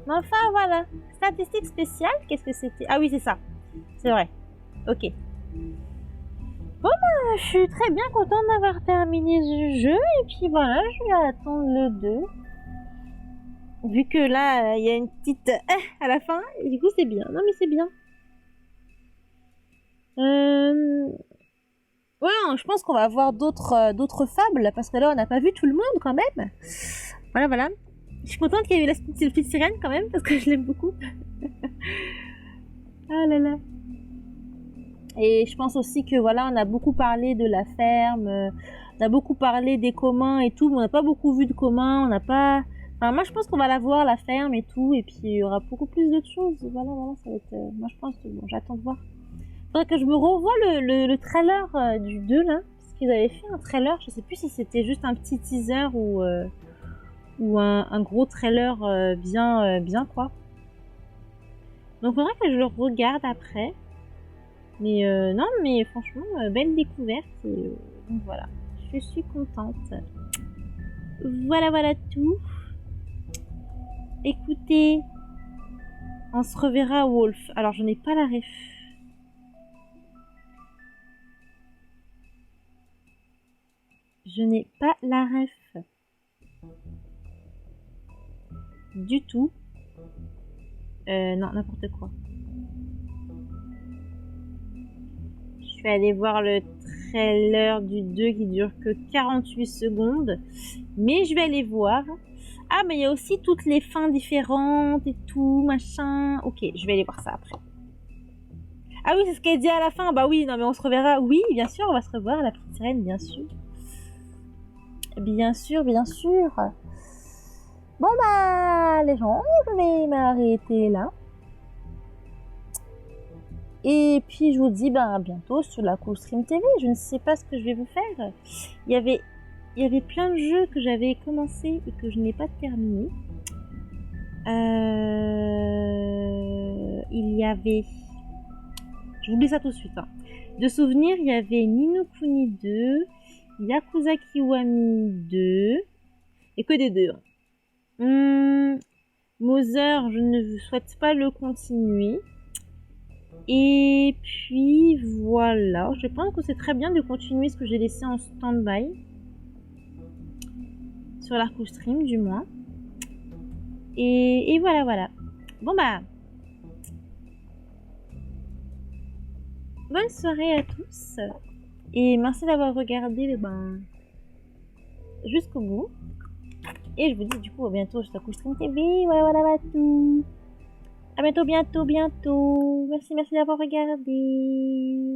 S2: Mais enfin, voilà. Statistique spéciale, qu'est-ce que c'était? Ah oui, c'est ça. C'est vrai. Ok. Bon, bah, je suis très bien contente d'avoir terminé ce jeu. Et puis voilà, je vais attendre le 2. Vu que là, il y a une petite à la fin. Et du coup, c'est bien. Non, mais c'est bien. Ouais, je pense qu'on va avoir d'autres fables, parce que là, on n'a pas vu tout le monde, quand même. Voilà, voilà. Je suis contente qu'il y ait eu la petite sirène, quand même, parce que je l'aime beaucoup. Ah là là. Et je pense aussi que, voilà, on a beaucoup parlé de la ferme, on a beaucoup parlé des communs et tout, mais on n'a pas beaucoup vu de communs, on n'a pas... Enfin, moi, je pense qu'on va la voir, la ferme et tout, et puis il y aura beaucoup plus d'autres choses. Voilà, voilà, ça va être... moi, je pense que, bon, j'attends de voir. Faudrait que je me revoie le trailer du 2, là, parce qu'ils avaient fait un trailer, je sais plus si c'était juste un petit teaser ou un gros trailer bien, quoi. Donc, faudrait que je le regarde après. Mais non, mais franchement, belle découverte, et donc voilà, je suis contente. Voilà, voilà tout. Écoutez, on se reverra à Wolf. Alors, je n'ai pas la ref. Je n'ai pas la ref. Du tout. Non, n'importe quoi. Je vais aller voir le trailer du 2 qui dure que 48 secondes. Mais je vais aller voir. Ah, mais il y a aussi toutes les fins différentes et tout, machin. Ok, je vais aller voir ça après. Ah oui, c'est ce qu'elle dit à la fin. Bah oui, non mais on se reverra. Oui, bien sûr, on va se revoir, la petite sirène, bien sûr. Bien sûr, bien sûr. Bon bah, les gens, je vais m'arrêter là. Et puis je vous dis à bientôt sur la CoolStream TV. Je ne sais pas ce que je vais vous faire. Il y avait plein de jeux que j'avais commencé et que je n'ai pas terminé. Il y avait... Je vous dis ça tout de suite. De souvenirs, il y avait Ni no Kuni 2, Yakuza Kiwami 2, et que des 2. Mother, je ne souhaite pas le continuer. Et puis voilà, je pense que c'est très bien de continuer ce que j'ai laissé en stand-by. Sur la CoolStream du moins. Et voilà, voilà. Bon bah. Bonne soirée à tous. Et merci d'avoir regardé jusqu'au bout. Et je vous dis du coup à bientôt sur la CoolStream TV. Voilà, voilà, voilà tout. À bientôt, bientôt. Merci d'avoir regardé.